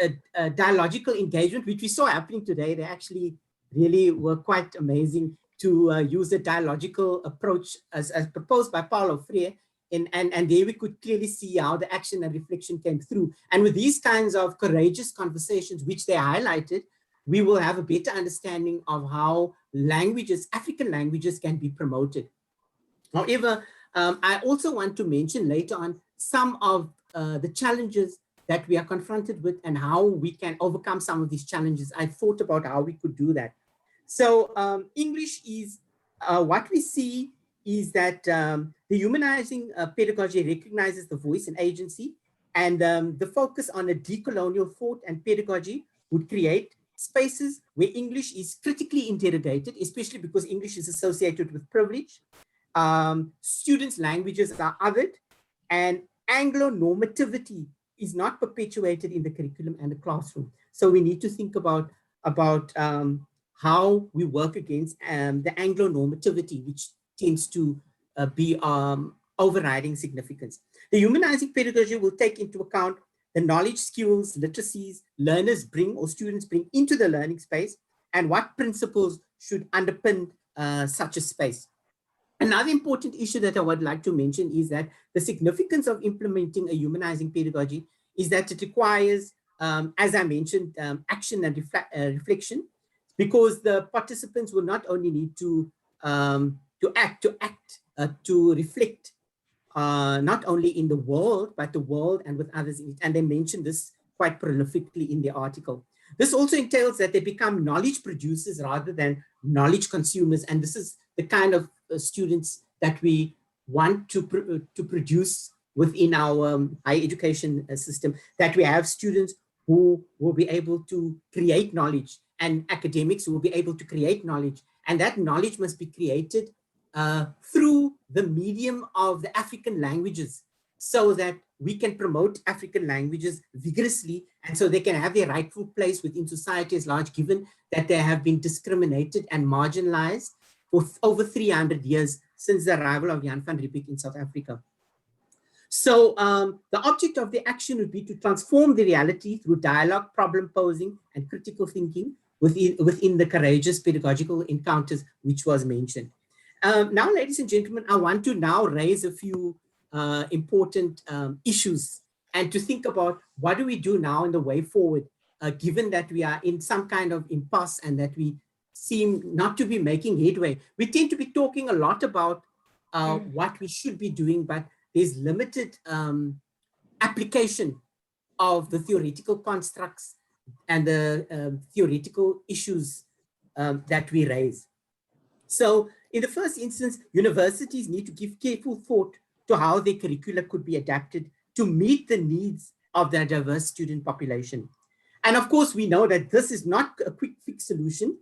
dialogical engagement, which we saw happening today, they actually really were quite amazing to use a dialogical approach as proposed by Paulo Freire. And there we could clearly see how the action and reflection came through. And with these kinds of courageous conversations, which they highlighted, we will have a better understanding of how languages, African languages, can be promoted. However, I also want to mention later on some of the challenges that we are confronted with and how we can overcome some of these challenges. I thought about how we could do that. So English is, what we see is that the humanizing pedagogy recognizes the voice and agency, and the focus on a decolonial thought and pedagogy would create spaces where English is critically interrogated, especially because English is associated with privilege. Students' languages are othered, and Anglo-normativity is not perpetuated in the curriculum and the classroom. So we need to think about how we work against the Anglo-normativity, which tends to be overriding significance. The humanizing pedagogy will take into account the knowledge, skills, literacies learners bring or students bring into the learning space, and what principles should underpin such a space. Another important issue that I would like to mention is that the significance of implementing a humanizing pedagogy is that it requires, as I mentioned, action and reflection, because the participants will not only need to reflect not only in the world, but the world and with others in it. And they mentioned this quite prolifically in the article. This also entails that they become knowledge producers rather than knowledge consumers. And this is the kind of students that we want to produce within our higher education system, that we have students who will be able to create knowledge and academics who will be able to create knowledge. And that knowledge must be created through the medium of the African languages, so that we can promote African languages vigorously, and so they can have their rightful place within society as large, given that they have been discriminated and marginalized for over 300 years since the arrival of Jan van Riebeeck in South Africa. So the object of the action would be to transform the reality through dialogue, problem posing, and critical thinking within the courageous pedagogical encounters which was mentioned. Now, ladies and gentlemen, I want to now raise a few important issues and to think about what do we do now in the way forward, given that we are in some kind of impasse and that we seem not to be making headway. We tend to be talking a lot about what we should be doing, but there's limited application of the theoretical constructs and the theoretical issues that we raise. So in the first instance, universities need to give careful thought to how their curricula could be adapted to meet the needs of their diverse student population. And of course, we know that this is not a quick fix solution,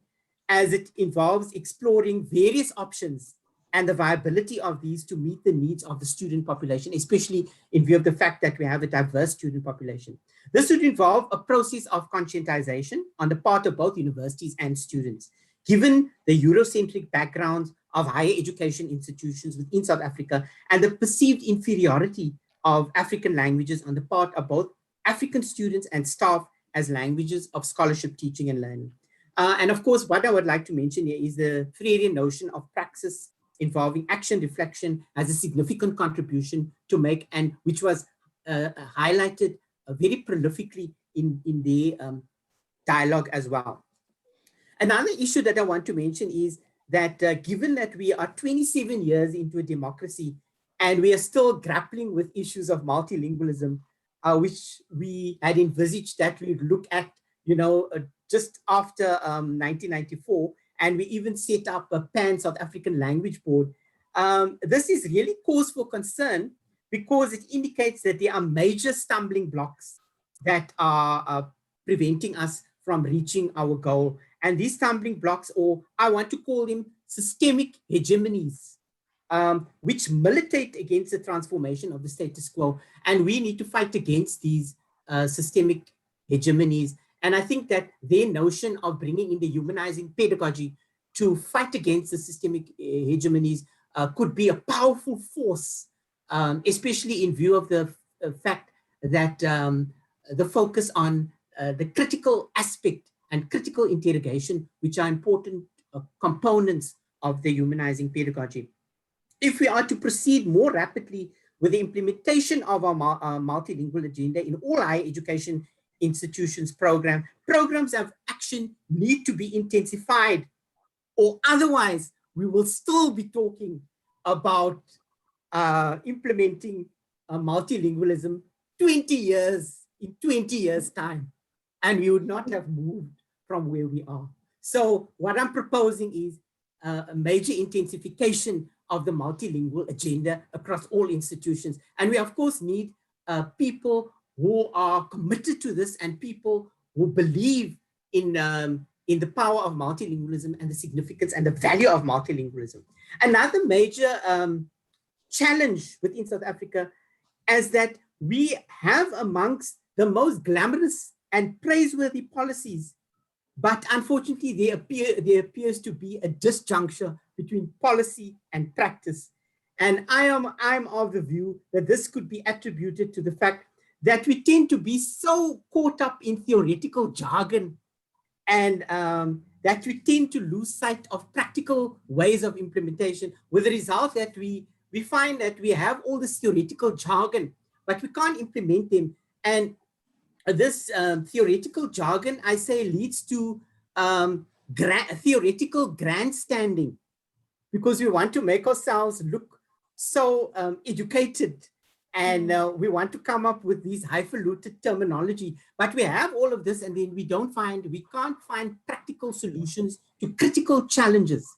as it involves exploring various options and the viability of these to meet the needs of the student population, especially in view of the fact that we have a diverse student population. This would involve a process of conscientization on the part of both universities and students. Given the Eurocentric backgrounds of higher education institutions within South Africa and the perceived inferiority of African languages on the part of both African students and staff as languages of scholarship, teaching, and learning. And of course, what I would like to mention here is the Freirean notion of praxis involving action reflection as a significant contribution to make, and which was highlighted very prolifically in the dialogue as well. Another issue that I want to mention is that given that we are 27 years into a democracy and we are still grappling with issues of multilingualism, which we had envisaged that we'd look at, just after 1994, and we even set up a Pan-South African Language Board. This is really cause for concern because it indicates that there are major stumbling blocks that are preventing us from reaching our goal. And these stumbling blocks, or I want to call them systemic hegemonies, which militate against the transformation of the status quo. And we need to fight against these systemic hegemonies. And I think that their notion of bringing in the humanizing pedagogy to fight against the systemic hegemonies could be a powerful force, especially in view of the fact that the focus on the critical aspect and critical interrogation, which are important components of the humanizing pedagogy. If we are to proceed more rapidly with the implementation of our multilingual agenda in all higher education institutions programs of action need to be intensified, or otherwise we will still be talking about implementing multilingualism in 20 years time, and we would not have moved from where we are. So what I'm proposing is a major intensification of the multilingual agenda across all institutions. And we of course need people who are committed to this and people who believe in the power of multilingualism and the significance and the value of multilingualism. Another major challenge within South Africa is that we have amongst the most glamorous and praiseworthy policies, but unfortunately there appears to be a disjuncture between policy and practice. And I'm of the view that this could be attributed to the fact that we tend to be so caught up in theoretical jargon, and that we tend to lose sight of practical ways of implementation, with the result that we find that we have all this theoretical jargon, but we can't implement them. And this theoretical jargon, I say, leads to theoretical grandstanding, because we want to make ourselves look so educated, and we want to come up with these highfalutin terminology, but we have all of this, and then we can't find practical solutions to critical challenges.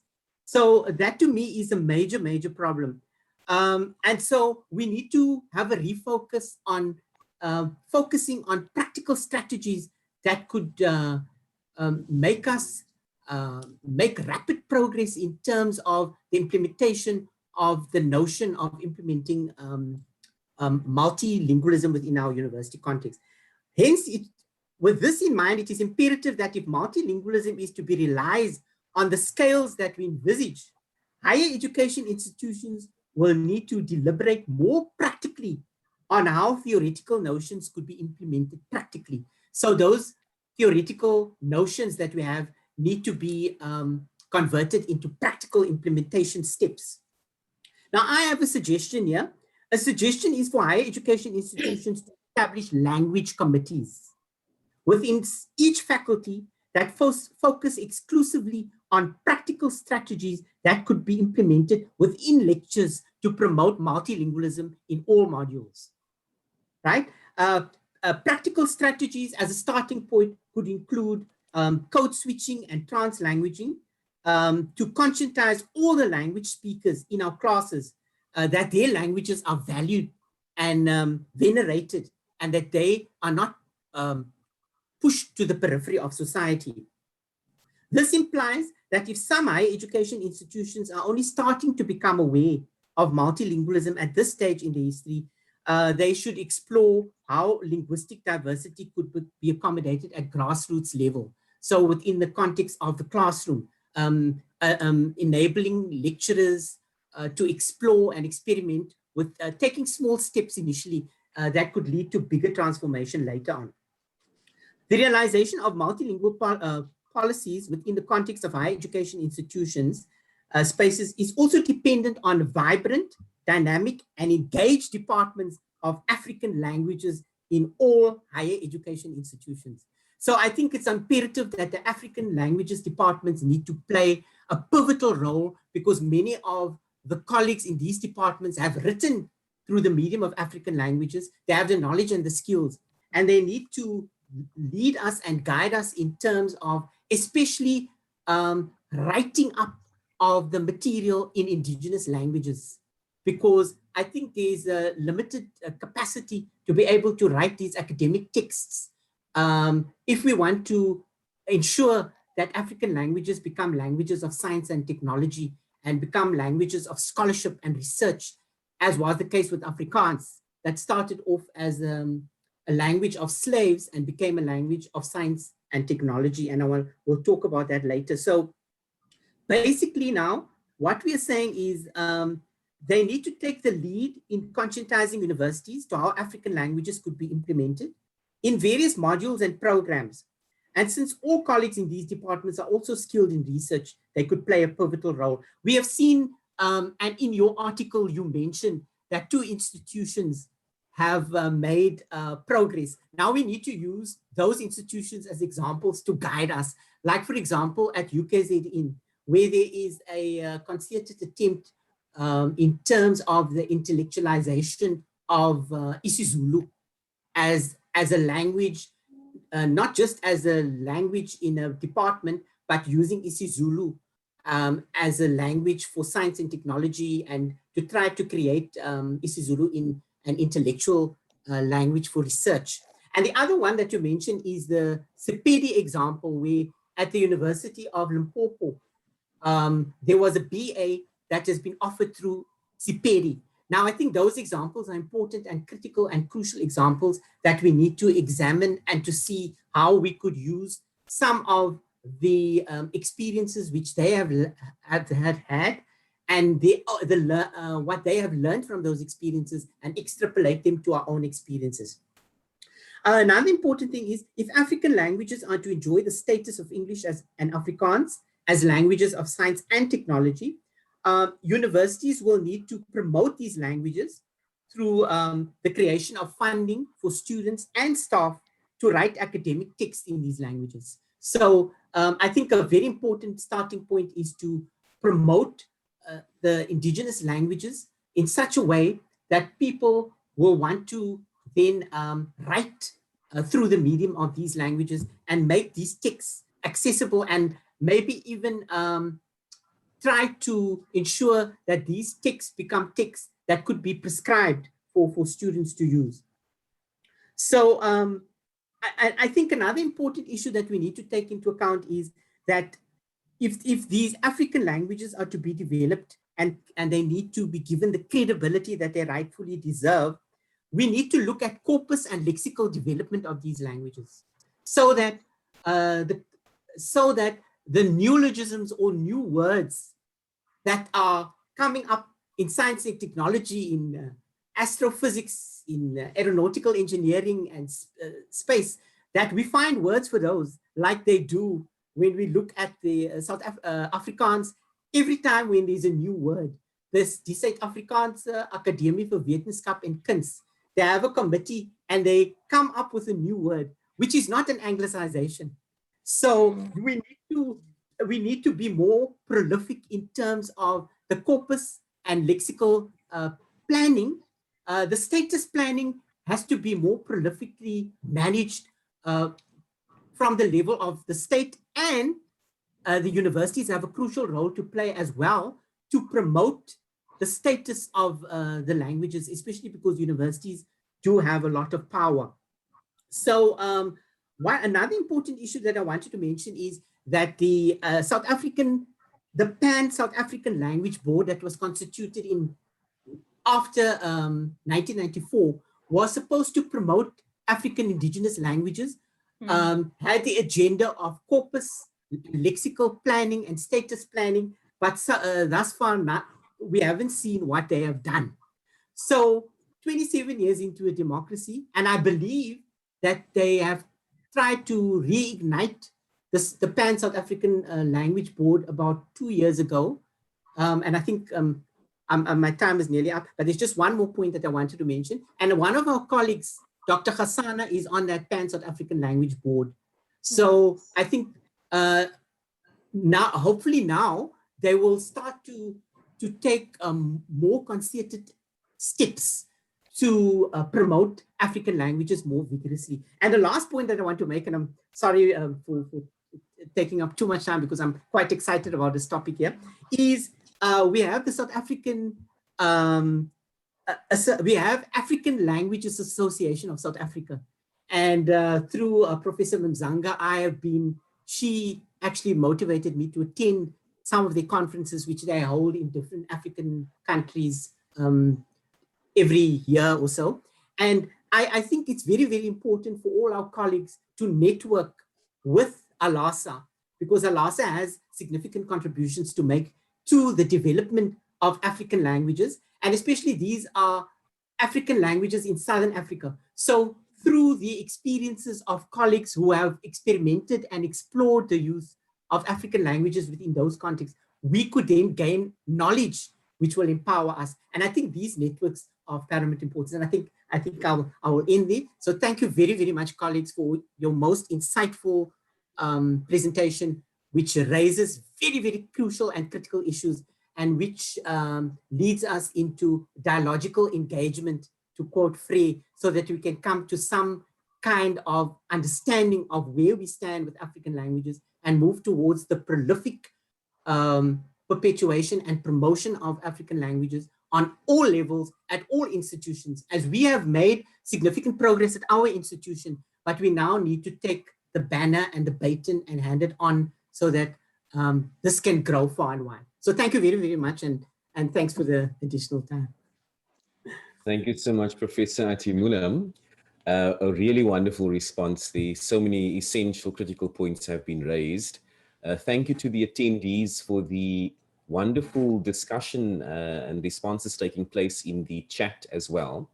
So that to me is a major, major problem. And so we need to have a refocus on focusing on practical strategies that could make us make rapid progress in terms of the implementation of the notion of implementing multilingualism within our university context. Hence, with this in mind, it is imperative that if multilingualism is to be realized on the scales that we envisage, higher education institutions will need to deliberate more practically on how theoretical notions could be implemented practically. So those theoretical notions that we have need to be converted into practical implementation steps. Now, I have a suggestion here. A suggestion is for higher education institutions to establish language committees within each faculty that focus exclusively on practical strategies that could be implemented within lectures to promote multilingualism in all modules, right? Practical strategies as a starting point could include code switching and translanguaging to conscientize all the language speakers in our classes that their languages are valued and venerated, and that they are not pushed to the periphery of society. This implies that if some higher education institutions are only starting to become aware of multilingualism at this stage in the history, they should explore how linguistic diversity could be accommodated at grassroots level. So within the context of the classroom, enabling lecturers to explore and experiment with taking small steps initially that could lead to bigger transformation later on. The realization of multilingual policies within the context of higher education institutions spaces is also dependent on vibrant, dynamic, and engaged departments of African languages in all higher education institutions. So I think it's imperative that the African languages departments need to play a pivotal role, because many of the colleagues in these departments have written through the medium of African languages. They have the knowledge and the skills, and they need to lead us and guide us in terms of especially writing up of the material in indigenous languages, because I think there's a limited capacity to be able to write these academic texts if we want to ensure that African languages become languages of science and technology and become languages of scholarship and research, as was the case with Afrikaans, that started off as a language of slaves and became a language of science and technology. And we'll talk about that later. So basically now, what we are saying is they need to take the lead in conscientizing universities to how African languages could be implemented in various modules and programs. And since all colleagues in these departments are also skilled in research, they could play a pivotal role. We have seen, and in your article, you mentioned that 2 institutions have made progress. Now we need to use those institutions as examples to guide us. Like, for example, at UKZN, where there is a concerted attempt in terms of the intellectualization of isiZulu as a language, not just as a language in a department, but using isiZulu as a language for science and technology, and to try to create isiZulu in an intellectual language for research. And the other one that you mentioned is the Sepedi example, where at the University of Limpopo, there was a BA that has been offered through Sepedi. Now, I think those examples are important and critical and crucial examples that we need to examine and to see how we could use some of the experiences which they have had and what they have learned from those experiences, and extrapolate them to our own experiences. Another important thing is, if African languages are to enjoy the status of English and Afrikaans as languages of science and technology, universities will need to promote these languages through the creation of funding for students and staff to write academic text in these languages. So I think a very important starting point is to promote the indigenous languages in such a way that people will want to then write through the medium of these languages and make these texts accessible, and maybe even try to ensure that these texts become texts that could be prescribed for students to use. So I think another important issue that we need to take into account is that if these African languages are to be developed and they need to be given the credibility that they rightfully deserve, we need to look at corpus and lexical development of these languages, so that the neologisms or new words that are coming up in science and technology, in astrophysics, in aeronautical engineering and space, that we find words for those, like they do when we look at the Afrikaans. Every time when there's a new word, this die Suid-Afrikaanse Akademie vir Wetenskap en Kuns, they have a committee and they come up with a new word, which is not an anglicization. So we need to be more prolific in terms of the corpus and lexical planning. The status planning has to be more prolifically managed from the level of the state, and the universities have a crucial role to play as well to promote the status of the languages, especially because universities do have a lot of power. So another important issue that I wanted to mention is that the Pan-South African Language Board that was constituted after 1994 was supposed to promote African indigenous languages, had the agenda of corpus, lexical planning and status planning, but thus far we haven't seen what they have done. So 27 years into a democracy, and I believe that they have tried to reignite the Pan-South African Language Board about 2 years ago. And I think my time is nearly up, but there's just one more point that I wanted to mention. And one of our colleagues, Dr. Hassana, is on that Pan-South African Language Board. So I think hopefully now, they will start to take more concerted steps to promote African languages more vigorously. And the last point that I want to make, and I'm sorry for taking up too much time because I'm quite excited about this topic here, is we have the South African, we have African Languages Association of South Africa. And through Professor Mzanga, she actually motivated me to attend some of the conferences which they hold in different African countries every year or so. And I think it's very, very important for all our colleagues to network with ALASA, because ALASA has significant contributions to make to the development of African languages, and especially these are African languages in Southern Africa. So through the experiences of colleagues who have experimented and explored the use of African languages within those contexts, we could then gain knowledge which will empower us. And I think these networks are of paramount importance. And I think I think I will end there. So thank you very, very much, colleagues, for your most insightful presentation, which raises very, very crucial and critical issues, and which leads us into dialogical engagement, to quote Frey, so that we can come to some kind of understanding of where we stand with African languages and move towards the prolific perpetuation and promotion of African languages on all levels, at all institutions, as we have made significant progress at our institution, but we now need to take the banner and the baton and hand it on so that this can grow far and wide. So thank you very, very much, and thanks for the additional time. Thank you so much, Professor Athiemoolam. A really wonderful response there. So many essential critical points have been raised. Thank you to the attendees for the wonderful discussion and responses taking place in the chat as well.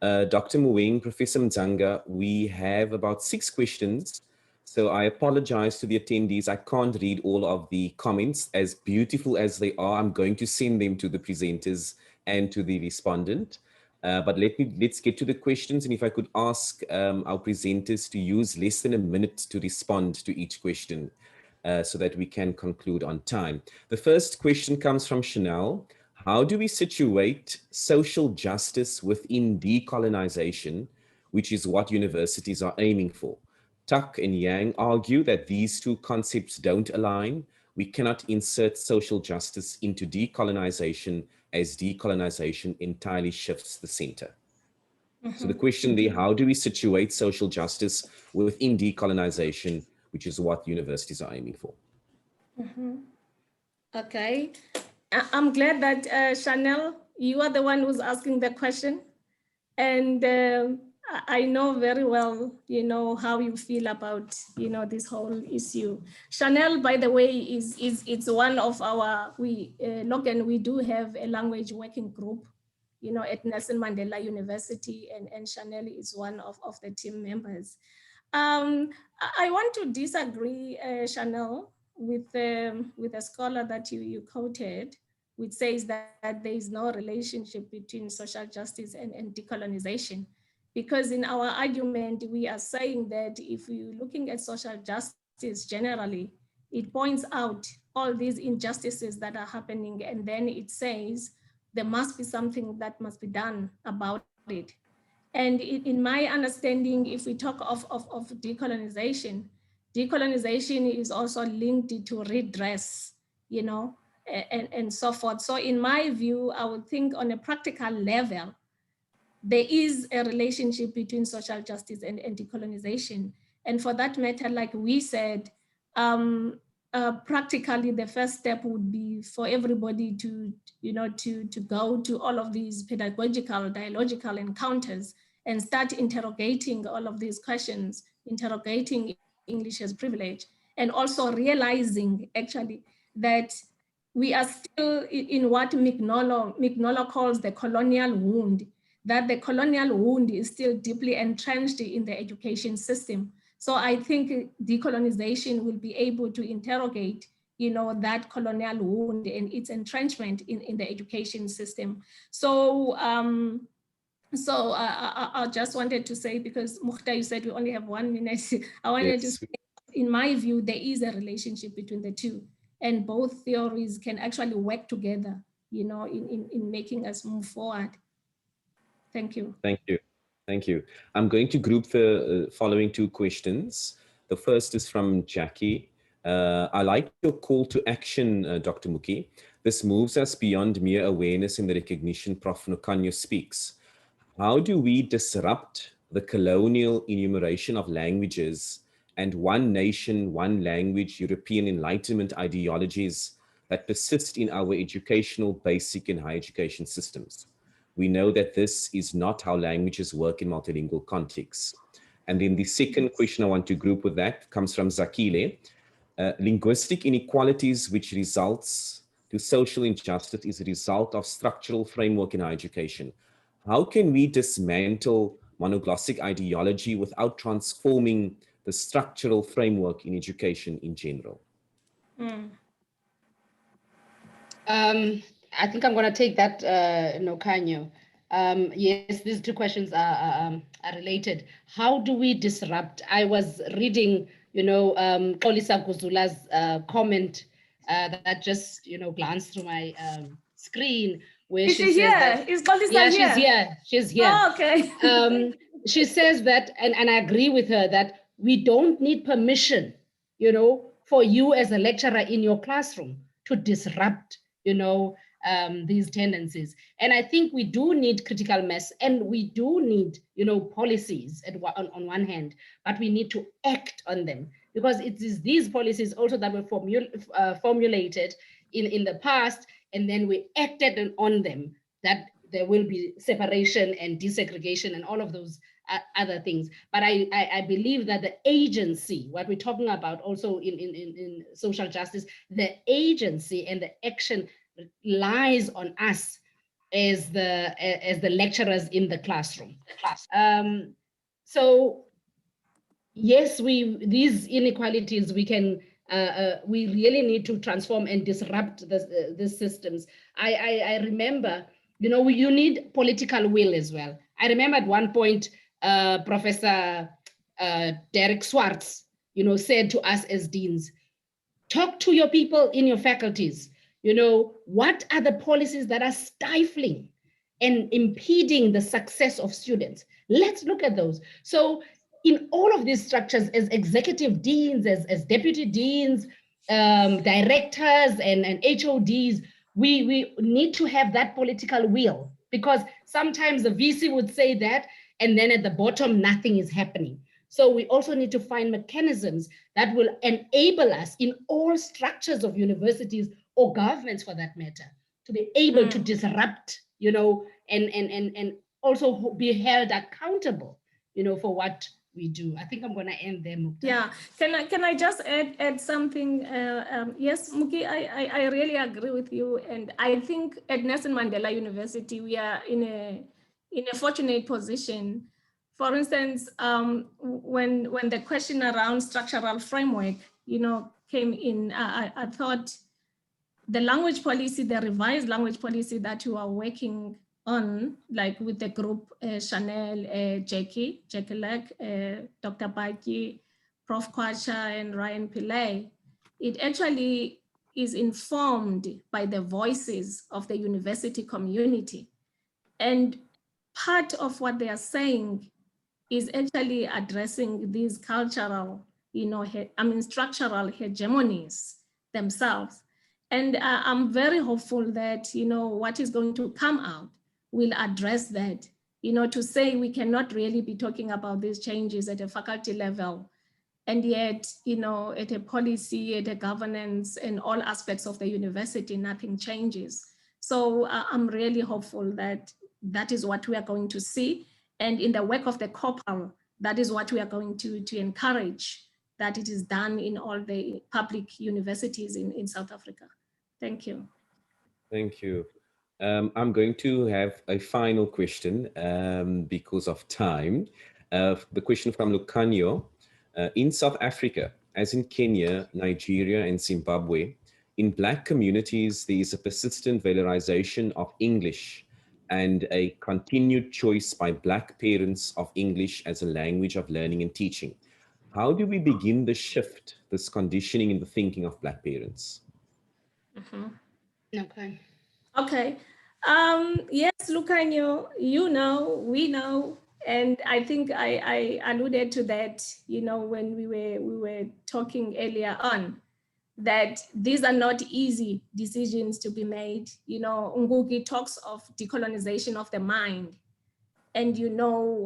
Dr. Moeng, Professor Mdzanga, we have about 6 questions. So I apologize to the attendees. I can't read all of the comments. As beautiful as they are, I'm going to send them to the presenters and to the respondent. But let's get to the questions. And if I could ask our presenters to use less than a minute to respond to each question so that we can conclude on time. The first question comes from Chanel. How do we situate social justice within decolonization, which is what universities are aiming for? Tuck and Yang argue that these two concepts don't align. We cannot insert social justice into decolonization, as decolonization entirely shifts the center. So the question there, how do we situate social justice within decolonization, which is what universities are aiming for? Okay, I'm glad that Chanel, you are the one who's asking the question. And I know very well, how you feel about, this whole issue. Chanel, by the way, it's one of our, Logan, we do have a language working group, at Nelson Mandela University, and Chanel is one of the team members. I want to disagree, Chanel, with a scholar that you quoted, which says that there is no relationship between social justice and decolonization. Because in our argument, we are saying that if you're looking at social justice generally, it points out all these injustices that are happening, and then it says there must be something that must be done about it. And in my understanding, if we talk of decolonization, decolonization is also linked to redress, and so forth. So in my view, I would think on a practical level, there is a relationship between social justice and decolonization. And for that matter, like we said, practically the first step would be for everybody to go to all of these pedagogical, dialogical encounters and start interrogating all of these questions, interrogating English as privilege, and also realizing actually that we are still in what McNullo calls the colonial wound, that the colonial wound is still deeply entrenched in the education system. So I think decolonization will be able to interrogate, that colonial wound and its entrenchment in the education system. So, I just wanted to say, because Mukhtar, you said we only have 1 minute. I wanted to say, in my view, there is a relationship between the two, and both theories can actually work together, in making us move forward. Thank you. Thank you. Thank you. I'm going to group the following 2 questions. The first is from Jackie. I like your call to action, Dr. Muki. This moves us beyond mere awareness and the recognition Prof. Nokhanyo speaks. How do we disrupt the colonial enumeration of languages and one nation, one language, European Enlightenment ideologies that persist in our educational, basic and higher education systems? We know that this is not how languages work in multilingual contexts. And then the second question I want to group with that comes from Zakile. Linguistic inequalities which results to social injustice is a result of structural framework in higher education. How can we dismantle monoglossic ideology without transforming the structural framework in education in general? I think I'm going to take that, Nokhanyo. Yes, these two questions are related. How do we disrupt? I was reading, Xolisa Kuzula's comment that just, glanced through my screen, where Is she she says here? that, Is Xolisa yeah, here? she's here. She's here. Oh, okay. She says that, and I agree with her, that we don't need permission, for you as a lecturer in your classroom to disrupt, these tendencies. And I think we do need critical mass, and we do need, policies on one hand, but we need to act on them, because it is these policies also that were formulated in the past, and then we acted on them, that there will be separation and desegregation and all of those other things. But I believe that the agency, what we're talking about also in social justice, the agency and the action lies on us as the lecturers in the classroom. So yes, these inequalities we can we really need to transform and disrupt the systems. I remember, you need political will as well. I remember at one point, Professor Derek Swartz, said to us as deans, talk to your people in your faculties. What are the policies that are stifling and impeding the success of students? Let's look at those. So in all of these structures, as executive deans, as deputy deans, directors and HODs, we need to have that political will, because sometimes the VC would say that, and then at the bottom, nothing is happening. So we also need to find mechanisms that will enable us in all structures of universities or governments for that matter, to be able to disrupt, and also be held accountable, for what we do. I think I'm going to end there, Mukta. Yeah, can I just add something? Yes, Muki, I really agree with you, and I think at Nelson Mandela University we are in a fortunate position. For instance, when the question around structural framework, came in, I thought the language policy, the revised language policy that you are working on, like with the group, Chanel, Jackie Leck, Dr. Baki, Prof. Kwacha, and Ryan Pillay, it actually is informed by the voices of the university community. And part of what they are saying is actually addressing these cultural, structural hegemonies themselves. And I'm very hopeful that, what is going to come out will address that, to say we cannot really be talking about these changes at a faculty level, and yet, at a policy, at a governance, and all aspects of the university, nothing changes. So I'm really hopeful that that is what we are going to see. And in the work of the COPAL, that is what we are going to encourage, that it is done in all the public universities in South Africa. Thank you. Thank you. I'm going to have a final question because of time. The question from Nokhanyo. In South Africa, as in Kenya, Nigeria, and Zimbabwe, in Black communities, there is a persistent valorization of English and a continued choice by Black parents of English as a language of learning and teaching. How do we begin the shift, this conditioning in the thinking of Black parents? Okay. Okay. Yes, Nokhanyo, we know, and I think I alluded to that, when we were talking earlier on, that these are not easy decisions to be made. Ngugi talks of decolonization of the mind, and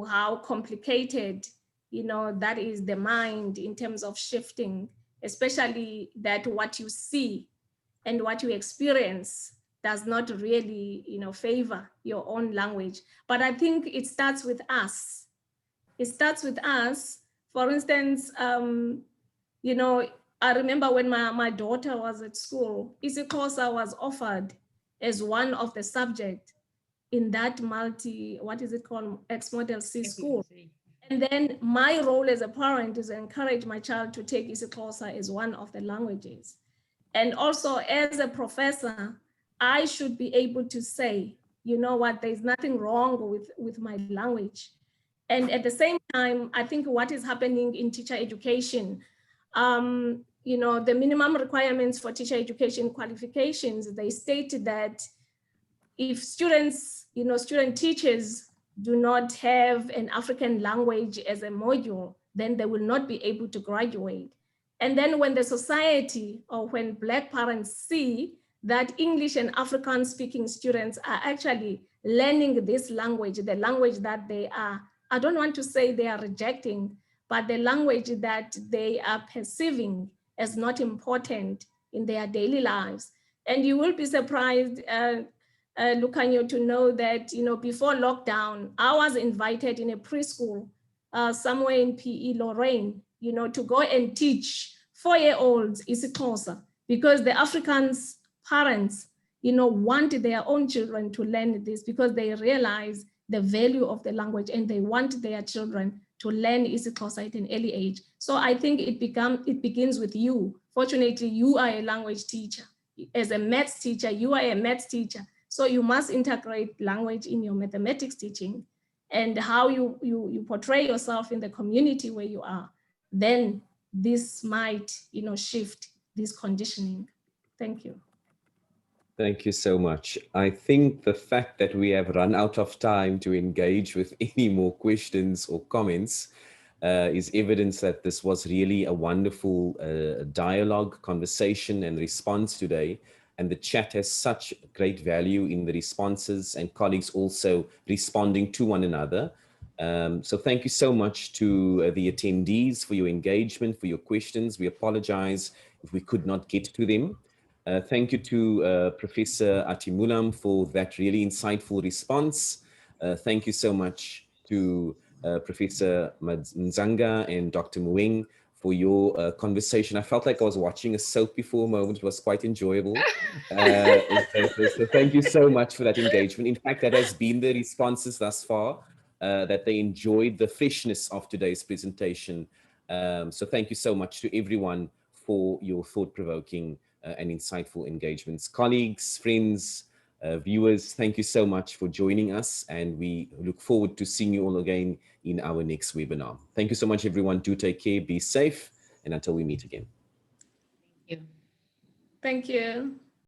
how complicated, that is the mind in terms of shifting, especially that what you see and what you experience does not really, favor your own language. But I think it starts with us. It starts with us. For instance, I remember when my daughter was at school, isiXhosa was offered as one of the subjects in that X Model C school. And then my role as a parent is to encourage my child to take isiXhosa as one of the languages. And also as a professor, I should be able to say, you know what, there's nothing wrong with my language. And at the same time, I think what is happening in teacher education, you know, the minimum requirements for teacher education qualifications, they state that if students, you know, student teachers do not have an African language as a module, then they will not be able to graduate. And then when the society or when Black parents see that English and African speaking students are actually learning this language, the language that they are, I don't want to say they are rejecting, but the language that they are perceiving as not important in their daily lives. And you will be surprised, Nokhanyo, to know that, you know, before lockdown, I was invited in a preschool somewhere in PE Lorraine, you know, to go and teach 4-year-olds isiXhosa, because the Africans parents, you know, want their own children to learn this because they realize the value of the language and they want their children to learn isiXhosa at an early age. So I think it begins with you. Fortunately, you are a language teacher. As a maths teacher, you are a maths teacher. So you must integrate language in your mathematics teaching and how you portray yourself in the community where you are. Then this might, you know, shift this conditioning. Thank you. Thank you so much. I think the fact that we have run out of time to engage with any more questions or comments is evidence that this was really a wonderful dialogue, conversation, and response today. And the chat has such great value in the responses and colleagues also responding to one another. So thank you so much to the attendees for your engagement, for your questions. We apologize if we could not get to them. Thank you to Professor Athiemoolam for that really insightful response. Thank you so much to Professor Mdzanga and Dr. Moeng for your conversation. I felt like I was watching a soapy for a moment. It was quite enjoyable. So thank you so much for that engagement. In fact, that has been the responses thus far, that they enjoyed the freshness of today's presentation. So thank you so much to everyone for your thought-provoking and insightful engagements. Colleagues, friends, viewers, thank you so much for joining us, and we look forward to seeing you all again in our next webinar. Thank you so much, everyone. Do take care, be safe, and until we meet again. Thank you. Thank you.